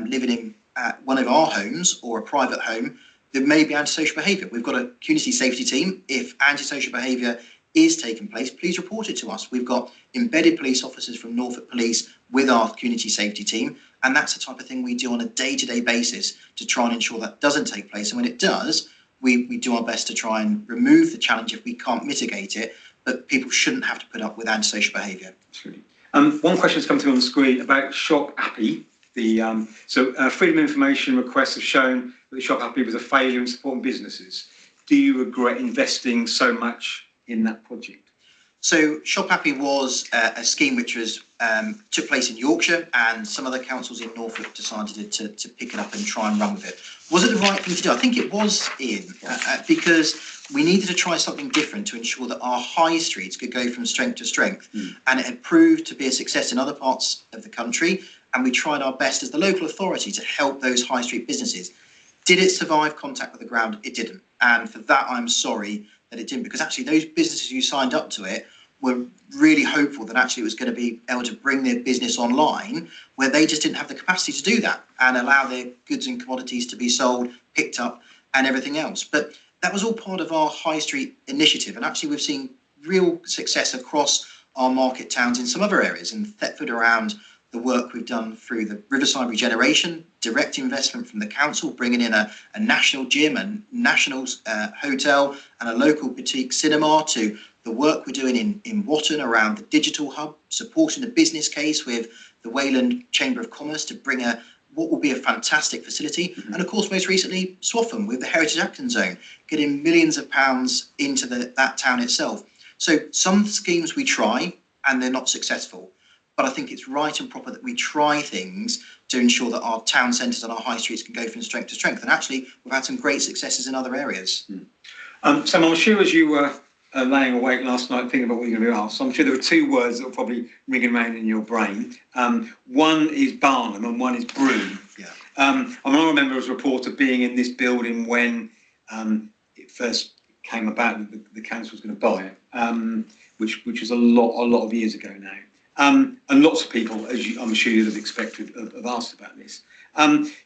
living in one of our homes or a private home, there may be antisocial behaviour. We've got a community safety team. If antisocial behaviour is taking place, please report it to us. We've got embedded police officers from Norfolk Police with our community safety team, and that's the type of thing we do on a day-to-day basis to try and ensure that doesn't take place. And when it does, we do our best to try and remove the challenge if we can't mitigate it, but people shouldn't have to put up with antisocial behaviour. Absolutely. One question has come through on the screen about Shop Appy. Freedom of Information requests have shown that the Shop Appy was a failure in supporting businesses. Do you regret investing so much in that project? So Shop Happy was a scheme which was took place in Yorkshire, and some other councils in Norfolk decided to pick it up and try and run with it. Was it the right thing to do? I think it was, Ian, because we needed to try something different to ensure that our high streets could go from strength to strength. And it had proved to be a success in other parts of the country, and we tried our best as the local authority to help those high street businesses. Did it survive contact with the ground? It didn't. And for that, I'm sorry that it didn't, because actually those businesses who signed up to it were really hopeful that actually it was going to be able to bring their business online, where they just didn't have the capacity to do that and allow their goods and commodities to be sold, picked up, and everything else. But that was all part of our high street initiative, and actually we've seen real success across our market towns in some other areas. In Thetford, around the work we've done through the Riverside Regeneration, direct investment from the council, bringing in a national gym, a national hotel, and a local boutique cinema, to the work we're doing in Watton around the digital hub, supporting the business case with the Wayland Chamber of Commerce to bring what will be a fantastic facility. And of course, most recently, Swaffham with the Heritage Action Zone, getting millions of pounds into that town itself. So some schemes we try and they're not successful, but I think it's right and proper that we try things to ensure that our town centres and our high streets can go from strength to strength. And actually, we've had some great successes in other areas. Sam, I'm sure as you were laying awake last night thinking about what you're going to be asked, I'm sure there were two words that were probably ringing around in your brain. One is Barnum and one is Broom. Yeah. I remember as a reporter being in this building when it first came about that the council was going to buy it, which was a lot of years ago now. And lots of people, I'm sure you'd have expected, have asked about this.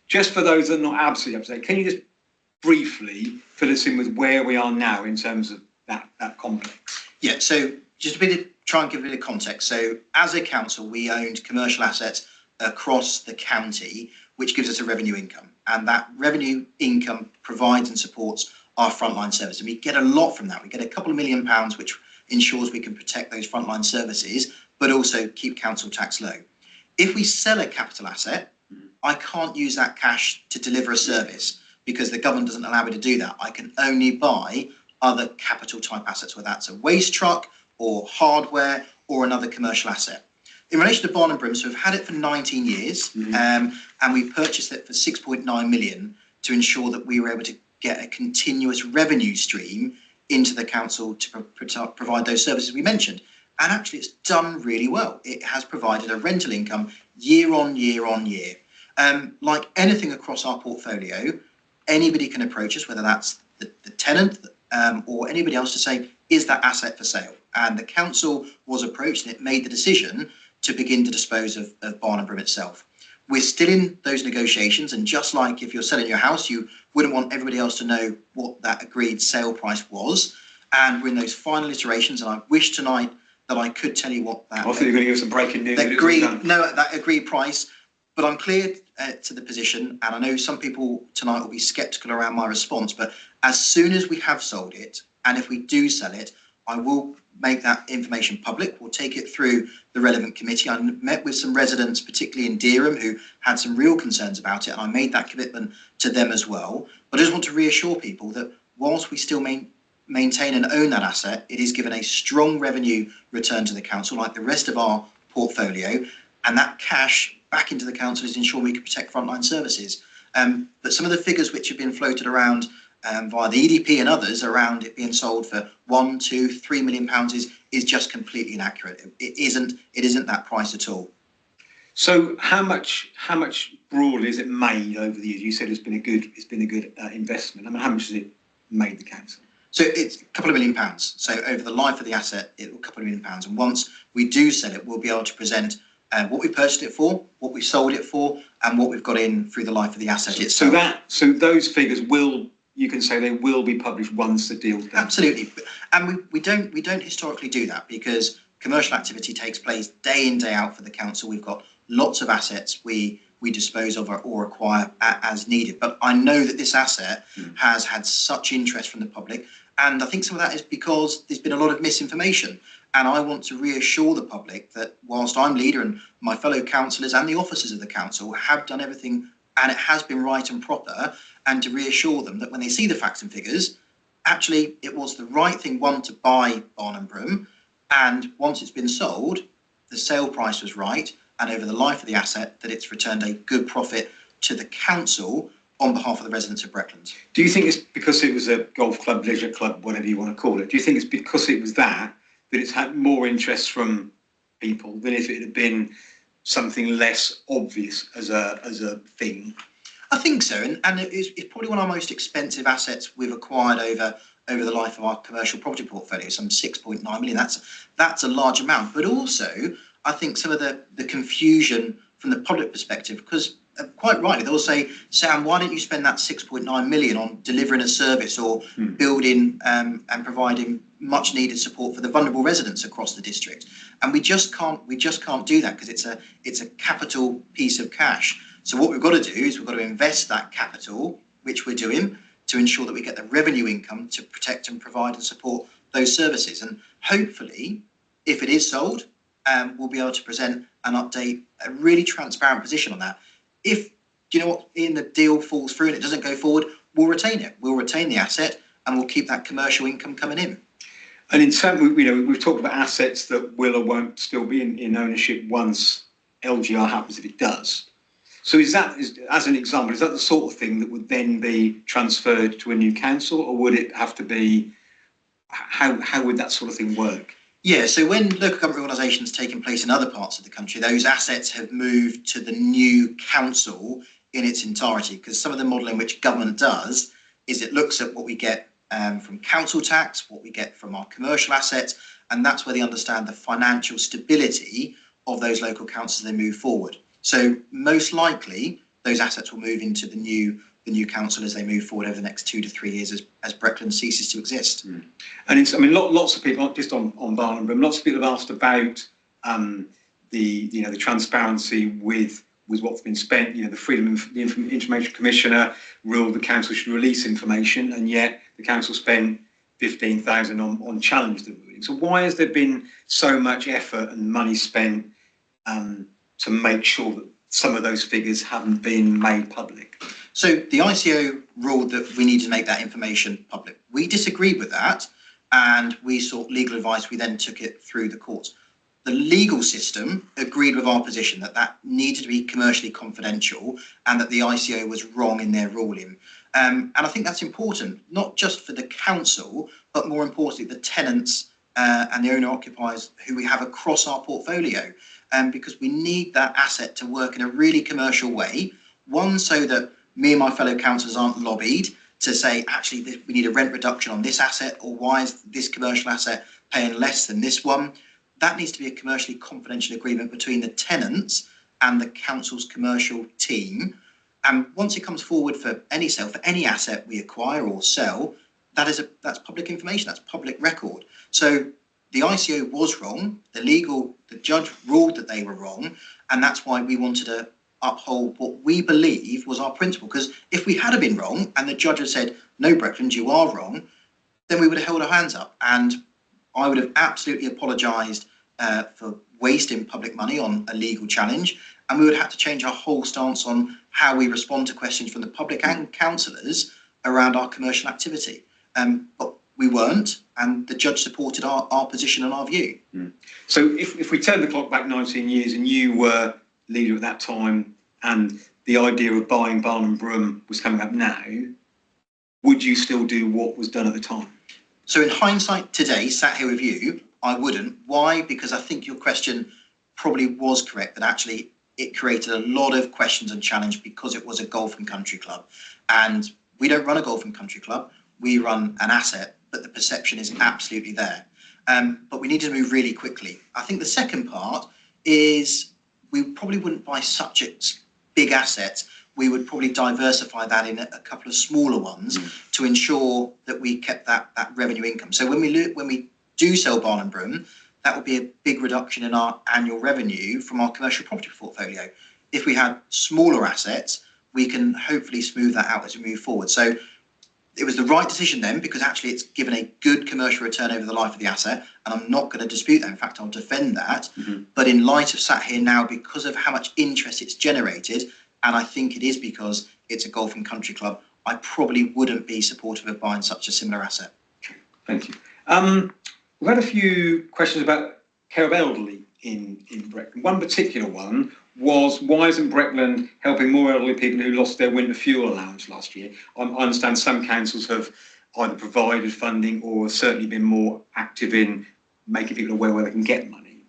Just for those that are not absolutely up to date, can you just briefly fill us in with where we are now in terms of that complex? Yeah, so just try and give a bit of context. So as a council, we owned commercial assets across the county, which gives us a revenue income. And that revenue income provides and supports our frontline service. And we get a lot from that. We get a couple of £1 million, which ensures we can protect those frontline services, but also keep council tax low. If we sell a capital asset, I can't use that cash to deliver a service because the government doesn't allow me to do that. I can only buy other capital type assets, whether that's a waste truck or hardware or another commercial asset. In relation to Barnum Broom, so we've had it for 19 years, and we purchased it for 6.9 million to ensure that we were able to get a continuous revenue stream into the council to provide those services we mentioned. And actually it's done really well. It has provided a rental income year on year on year. Like anything across our portfolio, anybody can approach us, whether that's the tenant or anybody else, to say, is that asset for sale? And the council was approached and it made the decision to begin to dispose of Barnum Broom itself. We're still in those negotiations, and just like if you're selling your house, you wouldn't want everybody else to know what that agreed sale price was. And we're in those final iterations, and I wish tonight that I could tell you what that... I thought you were going to give us some breaking news. That agreed price, but I'm clear to the position, and I know some people tonight will be sceptical around my response, but as soon as we have sold it, and if we do sell it, I will make that information public. We'll take it through the relevant committee. I met with some residents, particularly in Dereham, who had some real concerns about it, and I made that commitment to them as well. But I just want to reassure people that whilst we still maintain and own that asset, it is given a strong revenue return to the council, like the rest of our portfolio, and that cash back into the council is ensuring we can protect frontline services. But some of the figures which have been floated around via the EDP and others around it being sold for £1, £2, £3 million is just completely inaccurate. It isn't that price at all. So how much broadly is it made over the years? You said it's been a good investment. I mean, how much has it made the council? So it's a couple of £1 million. So over the life of the asset, it's a couple of £1 million. And once we do sell it, we'll be able to present what we purchased it for, what we sold it for, and what we've got in through the life of the asset itself. So those figures you can say they will be published once the deal's done. Absolutely, and we don't historically do that because commercial activity takes place day in, day out for the council. We've got lots of assets we dispose of or acquire as needed. But I know that this asset has had such interest from the public, and I think some of that is because there's been a lot of misinformation. And I want to reassure the public that whilst I'm leader and my fellow councillors and the officers of the council have done everything and it has been right and proper, and to reassure them that when they see the facts and figures, actually it was the right thing, one, to buy Barnum Broom, And once it's been sold, the sale price was right, and over the life of the asset, that it's returned a good profit to the council on behalf of the residents of Breckland. Do you think it's because it was a golf club, leisure club, whatever you want to call it? Do you think it's because it was that it's had more interest from people than if it had been something less obvious as a thing? I think so, and it's probably one of our most expensive assets we've acquired over the life of our commercial property portfolio, some 6.9 million. That's a large amount, but also I think some of the confusion from the public perspective, because quite rightly they'll say, Sam, why don't you spend that 6.9 million on delivering a service or building and providing much needed support for the vulnerable residents across the district? And we just can't do that because it's a capital piece of cash. So what we've got to do is we've got to invest that capital, which we're doing, to ensure that we get the revenue income to protect and provide and support those services. And hopefully, if it is sold, we'll be able to present and update a really transparent position on that. If, you know what, Ian, the deal falls through and it doesn't go forward, we'll retain it. We'll retain the asset and we'll keep that commercial income coming in. And in terms, we've talked about assets that will or won't still be in ownership once LGR happens, if it does. So is that, as an example, is that the sort of thing that would then be transferred to a new council, or would it have to be, how would that sort of thing work? Yeah, so when local government reorganisations taking place in other parts of the country, those assets have moved to the new council in its entirety, because some of the modelling which government does is it looks at what we get from council tax, what we get from our commercial assets, and that's where they understand the financial stability of those local councils as they move forward. So most likely those assets will move into the new council as they move forward over the next 2 to 3 years as Breckland ceases to exist. And it's, lots of people, not just on Barnum, but lots of people have asked about the transparency with what's been spent. The Freedom of the Information Commissioner ruled the council should release information, and yet the council spent 15,000 on challenge the ruling. So why has there been so much effort and money spent to make sure that some of those figures haven't been made public? So the ICO ruled that we need to make that information public. We disagreed with that and we sought legal advice. We then took it through the courts. The legal system agreed with our position that needed to be commercially confidential and that the ICO was wrong in their ruling. And I think that's important, not just for the council, but more importantly, the tenants and the owner-occupiers who we have across our portfolio. Because we need that asset to work in a really commercial way. One, so that me and my fellow councillors aren't lobbied to say, actually, we need a rent reduction on this asset, or why is this commercial asset paying less than this one? That needs to be a commercially confidential agreement between the tenants and the council's commercial team. And once it comes forward for any sale, for any asset we acquire or sell, that's public information, that's public record. So the ICO was wrong, the judge ruled that they were wrong, and that's why we wanted to uphold what we believe was our principle. Because if we had been wrong and the judge had said, no, Breckland, you are wrong, then we would have held our hands up. And I would have absolutely apologised for wasting public money on a legal challenge. And we would have to change our whole stance on how we respond to questions from the public and councillors around our commercial activity. But we weren't, and the judge supported our position and our view. So if we turn the clock back 19 years and you were leader at that time and the idea of buying Barnum Broom was coming up now, would you still do what was done at the time? So in hindsight today, sat here with you, I wouldn't. Why? Because I think your question probably was correct, that actually it created a lot of questions and challenge because it was a golf and country club. And we don't run a golf and country club, we run an asset, but the perception is absolutely there. But we need to move really quickly. I think the second part is we probably wouldn't buy such a big asset. We would probably diversify that in a couple of smaller ones to ensure that we kept that revenue income. So when we do sell Barnum Broom, that would be a big reduction in our annual revenue from our commercial property portfolio. If we had smaller assets, we can hopefully smooth that out as we move forward. So it was the right decision then, because actually it's given a good commercial return over the life of the asset, and I'm not going to dispute that. In fact, I'll defend that. But in light of sat here now, because of how much interest it's generated, and I think it is because it's a golf and country club, I probably wouldn't be supportive of buying such a similar asset. Thank you. We've had a few questions about care of elderly in Breckland. One particular one was, why isn't Breckland helping more elderly people who lost their winter fuel allowance last year? I understand some councils have either provided funding or certainly been more active in making people aware where they can get money.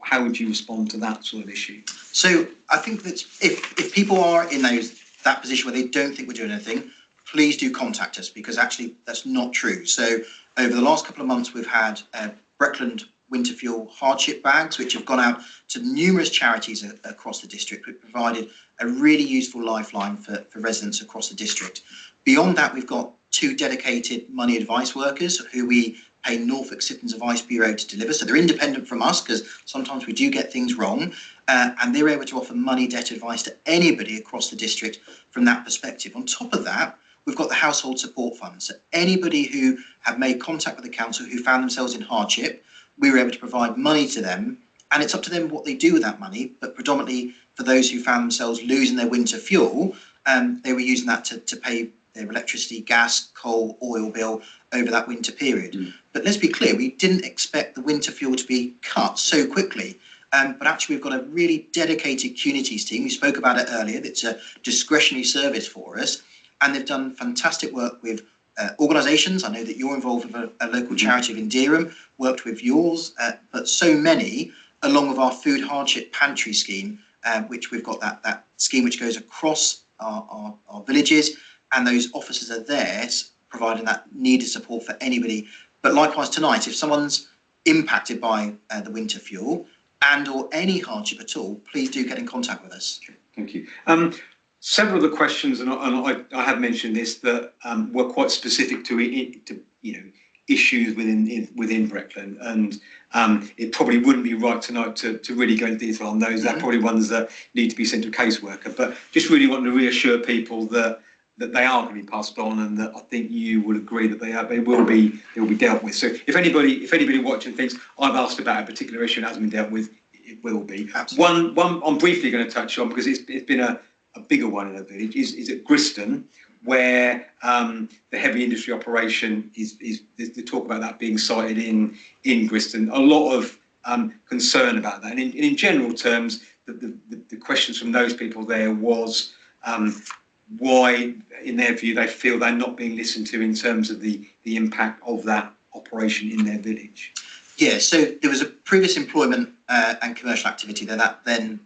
How would you respond to that sort of issue? So I think that if people are in that position where they don't think we're doing anything, please do contact us, because actually that's not true. So over the last couple of months, we've had Breckland winter fuel hardship bags, which have gone out to numerous charities across the district. We've provided a really useful lifeline for residents across the district. Beyond that, we've got 2 dedicated money advice workers who we pay Norfolk Citizens Advice Bureau to deliver. So they're independent from us, because sometimes we do get things wrong. And they're able to offer money debt advice to anybody across the district from that perspective. On top of that, we've got the household support fund. So anybody who have made contact with the council who found themselves in hardship, we were able to provide money to them. And it's up to them what they do with that money. But predominantly for those who found themselves losing their winter fuel, they were using that to pay their electricity, gas, coal, oil bill over that winter period. But let's be clear, we didn't expect the winter fuel to be cut so quickly. But actually, we've got a really dedicated communities team. We spoke about it earlier. It's a discretionary service for us. And they've done fantastic work with organisations. I know that you're involved with a local charity of Inderham, worked with yours, but so many, along with our food hardship pantry scheme, which we've got that scheme which goes across our villages, and those officers are there providing that needed support for anybody. But likewise tonight, if someone's impacted by the winter fuel and or any hardship at all, please do get in contact with us. Thank you. Several of the questions, and I have mentioned this, that were quite specific to issues within Breckland, and it probably wouldn't be right tonight to really go into detail on those. They're probably ones that need to be sent to a caseworker. But just really wanting to reassure people that they are going to be passed on, and that I think you would agree that they will be dealt with. So if anybody watching thinks I've asked about a particular issue and it hasn't been dealt with, it will be. Absolutely. One I'm briefly going to touch on, because it's been a bigger one in the village, is at Griston, where the heavy industry operation is the talk about that being sited in Griston. A lot of concern about that, and in general terms, the questions from those people there was why, in their view, they feel they're not being listened to in terms of the impact of that operation in their village. Yeah, so there was a previous employment and commercial activity there that then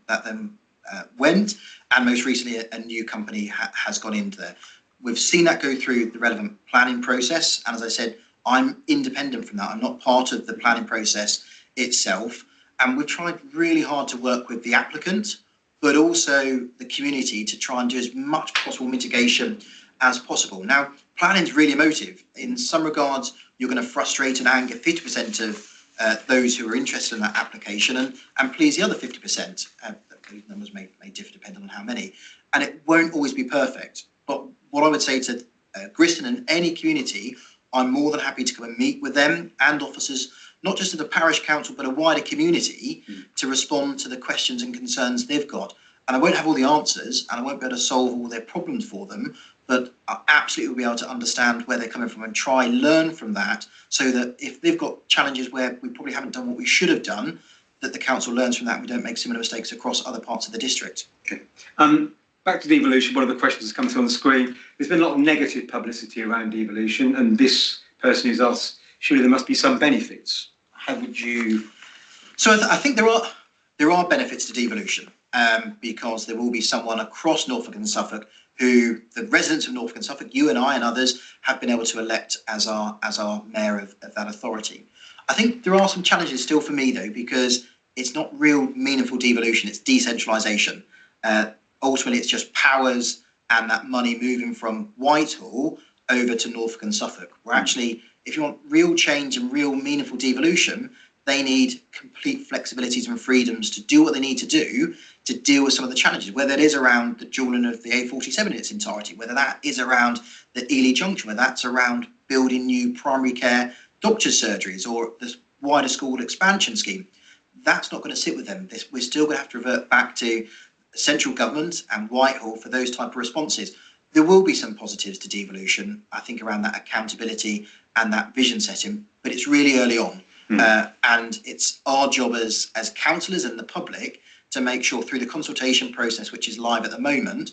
went, and most recently a new company has gone into there. We've seen that go through the relevant planning process, and as I said, I'm independent from that. I'm not part of the planning process itself, and we've tried really hard to work with the applicant, but also the community, to try and do as much possible mitigation as possible. Now, planning is really emotive. In some regards, you're going to frustrate and anger 50% of those who are interested in that application, and please the other 50%. Those numbers may differ depending on how many, and it won't always be perfect. But what I would say to Griston and any community, I'm more than happy to come and meet with them and officers, not just of the parish council, but a wider community, to respond to the questions and concerns they've got. And I won't have all the answers, and I won't be able to solve all their problems for them, but I absolutely will be able to understand where they're coming from and try learn from that, so that if they've got challenges where we probably haven't done what we should have done, that the council learns from that and we don't make similar mistakes across other parts of the district. Okay. Back to devolution, one of the questions that's come through on the screen. There's been a lot of negative publicity around devolution, and this person who's asked, surely there must be some benefits. How would you? So I think there are benefits to devolution, because there will be someone across Norfolk and Suffolk who the residents of Norfolk and Suffolk, you and I and others, have been able to elect as our mayor of that authority. I think there are some challenges still for me, though, because it's not real meaningful devolution, it's decentralisation. Ultimately, it's just powers and that money moving from Whitehall over to Norfolk and Suffolk. Where actually, if you want real change and real meaningful devolution, they need complete flexibilities and freedoms to do what they need to do to deal with some of the challenges, whether it is around the dualling of the A47 in its entirety, whether that is around the Ely Junction, whether that's around building new primary care doctors' surgeries, or the wider school expansion scheme. That's not going to sit with them. We're still going to have to revert back to central government and Whitehall for those type of responses. There will be some positives to devolution, I think, around that accountability and that vision setting, but it's really early on. And it's our job as councillors and the public to make sure through the consultation process, which is live at the moment,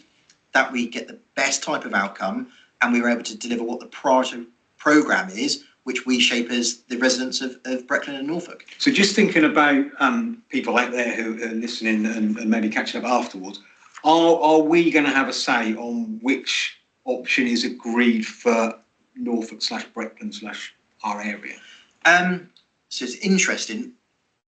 that we get the best type of outcome and we were able to deliver what the priority programme is, which we shape as the residents of Breckland and Norfolk. So just thinking about people out there who are listening and maybe catching up afterwards, are we going to have a say on which option is agreed for Norfolk / Breckland / our area? So it's interesting.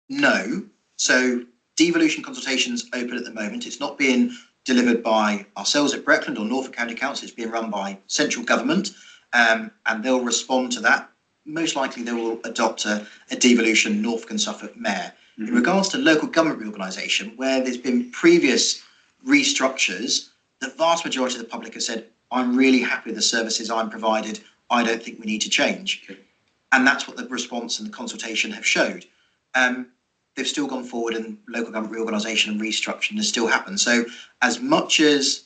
No. So devolution consultations open at the moment. It's not being delivered by ourselves at Breckland or Norfolk County Council. It's being run by central government, and they'll respond to that. Most likely they will adopt a devolution Norfolk and Suffolk mayor. In regards to local government reorganisation, where there's been previous restructures, the vast majority of the public have said, I'm really happy with the services I'm provided. I don't think we need to change. Okay. And that's what the response and the consultation have showed. They've still gone forward and local government reorganisation and restructuring has still happened. So as much as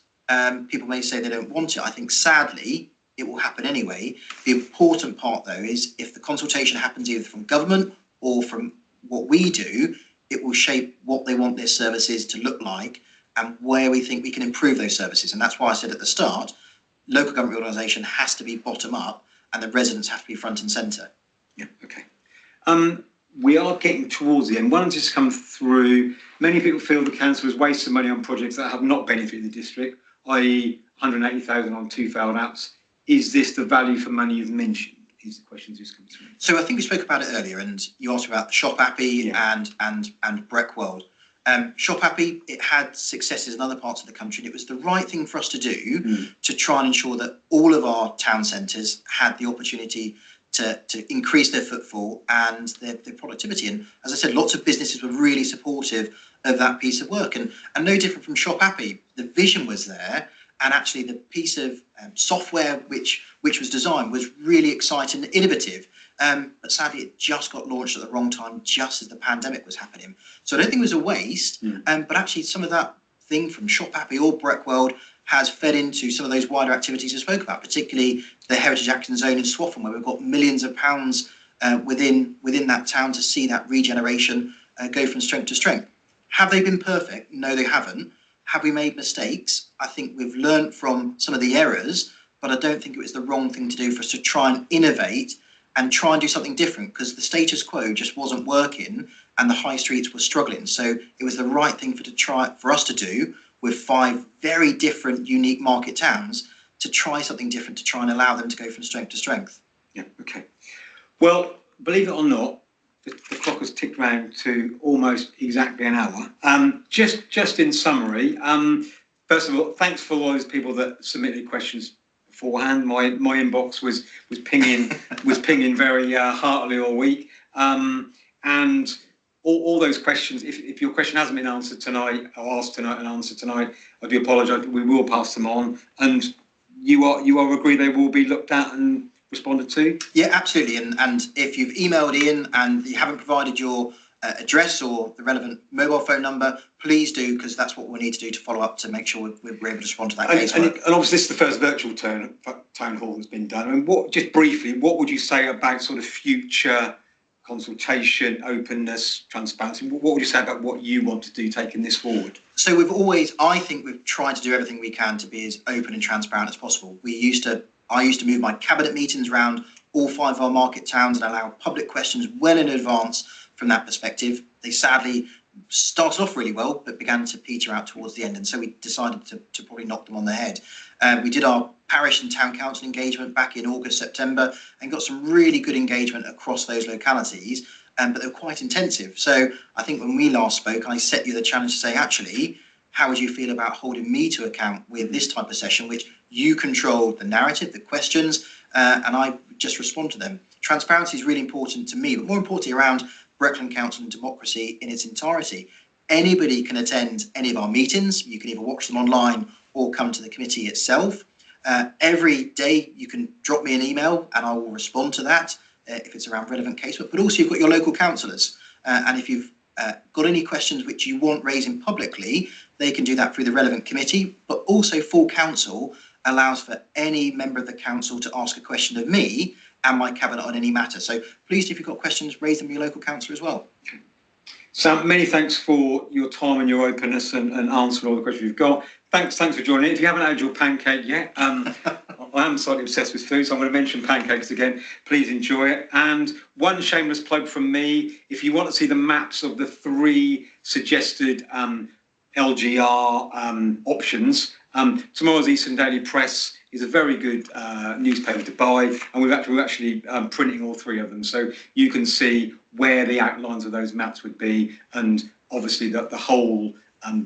people may say they don't want it, I think sadly it will happen anyway. The important part though is if the consultation happens either from government or from what we do, it will shape what they want their services to look like and where we think we can improve those services. And that's why I said at the start, local government reorganisation has to be bottom up and the residents have to be front and centre. Yeah, okay. We are getting towards the end. One just come through. Many people feel the council has wasted money on projects that have not benefited the district, i.e. 180,000 on 2 failed apps. Is this the value for money you've mentioned? Is the question just come through. So I think we spoke about it earlier and you asked about the Shop Appy and Breckworld. Shop Appy, it had successes in other parts of the country and it was the right thing for us to do to try and ensure that all of our town centres had the opportunity to increase their footfall and their productivity. And as I said, lots of businesses were really supportive of that piece of work. And no different from Shop Appy, the vision was there and actually the piece of software which was designed was really exciting and innovative. But sadly, it just got launched at the wrong time, just as the pandemic was happening. So I don't think it was a waste, but actually some of that thing from Shop Appy or Breckworld has fed into some of those wider activities I spoke about, particularly the Heritage Action Zone in Swaffham, where we've got millions of pounds within that town to see that regeneration go from strength to strength. Have they been perfect? No, they haven't. Have we made mistakes? I think we've learned from some of the errors, but I don't think it was the wrong thing to do for us to try and innovate and try and do something different because the status quo just wasn't working and the high streets were struggling. So it was the right thing for us to do with 5 very different, unique market towns to try something different, to try and allow them to go from strength to strength. Yeah, okay. Well, believe it or not, the clock has ticked round to almost exactly an hour. Just in summary, first of all, thanks for all those people that submitted questions beforehand. My inbox was pinging very heartily all week. And all those questions, if your question hasn't been answered tonight or asked tonight and answered tonight, I do apologise, but we will pass them on. And you are agree they will be looked at and responded to? Yeah, absolutely. And if you've emailed in and you haven't provided your address or the relevant mobile phone number, please do, because that's what we need to do to follow up to make sure we're able to respond to that case. And obviously this is the first virtual town hall that's been done. I mean, just briefly, what would you say about sort of future consultation, openness, transparency? What would you say about what you want to do taking this forward? So I think we've tried to do everything we can to be as open and transparent as possible. I used to move my cabinet meetings around all 5 of our market towns and allow public questions well in advance from that perspective. They sadly started off really well, but began to peter out towards the end. And so we decided to probably knock them on the head. We did our parish and town council engagement back in August, September, and got some really good engagement across those localities, but they were quite intensive. So I think when we last spoke, I set you the challenge to say, actually, how would you feel about holding me to account with this type of session, which you control the narrative, the questions, and I just respond to them. Transparency is really important to me, but more importantly around Breckland Council and democracy in its entirety. Anybody can attend any of our meetings. You can either watch them online or come to the committee itself. Every day you can drop me an email and I will respond to that if it's around relevant casework, but also you've got your local councillors. And if you've got any questions which you want raising publicly, they can do that through the relevant committee, but also full council allows for any member of the council to ask a question of me and my cabinet on any matter. So please, if you've got questions, raise them with your local councillor as well. Sam, many thanks for your time and your openness and answering all the questions you've got. Thanks for joining in. If you haven't had your pancake yet, I am slightly obsessed with food, so I'm going to mention pancakes again. Please enjoy it. And one shameless plug from me, if you want to see the maps of the 3 suggested LGR options, tomorrow's Eastern Daily Press is a very good newspaper to buy, and we're actually printing all 3 of them, so you can see where the outlines of those maps would be, and obviously the whole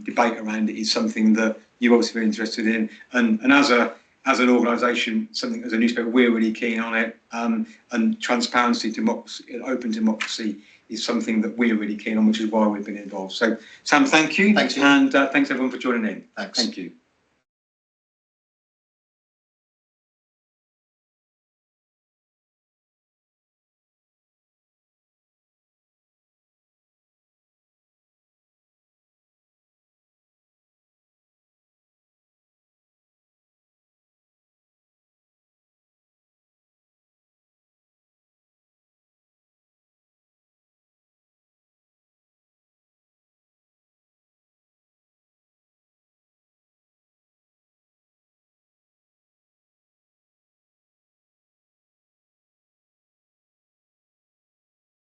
debate around it is something that you're obviously very interested in, and as an organisation, something as a newspaper, we're really keen on it, and transparency, democracy, open democracy is something that we're really keen on, which is why we've been involved. So, Sam, thank you. Thanks, and thanks everyone for joining in. Thanks. Thank you.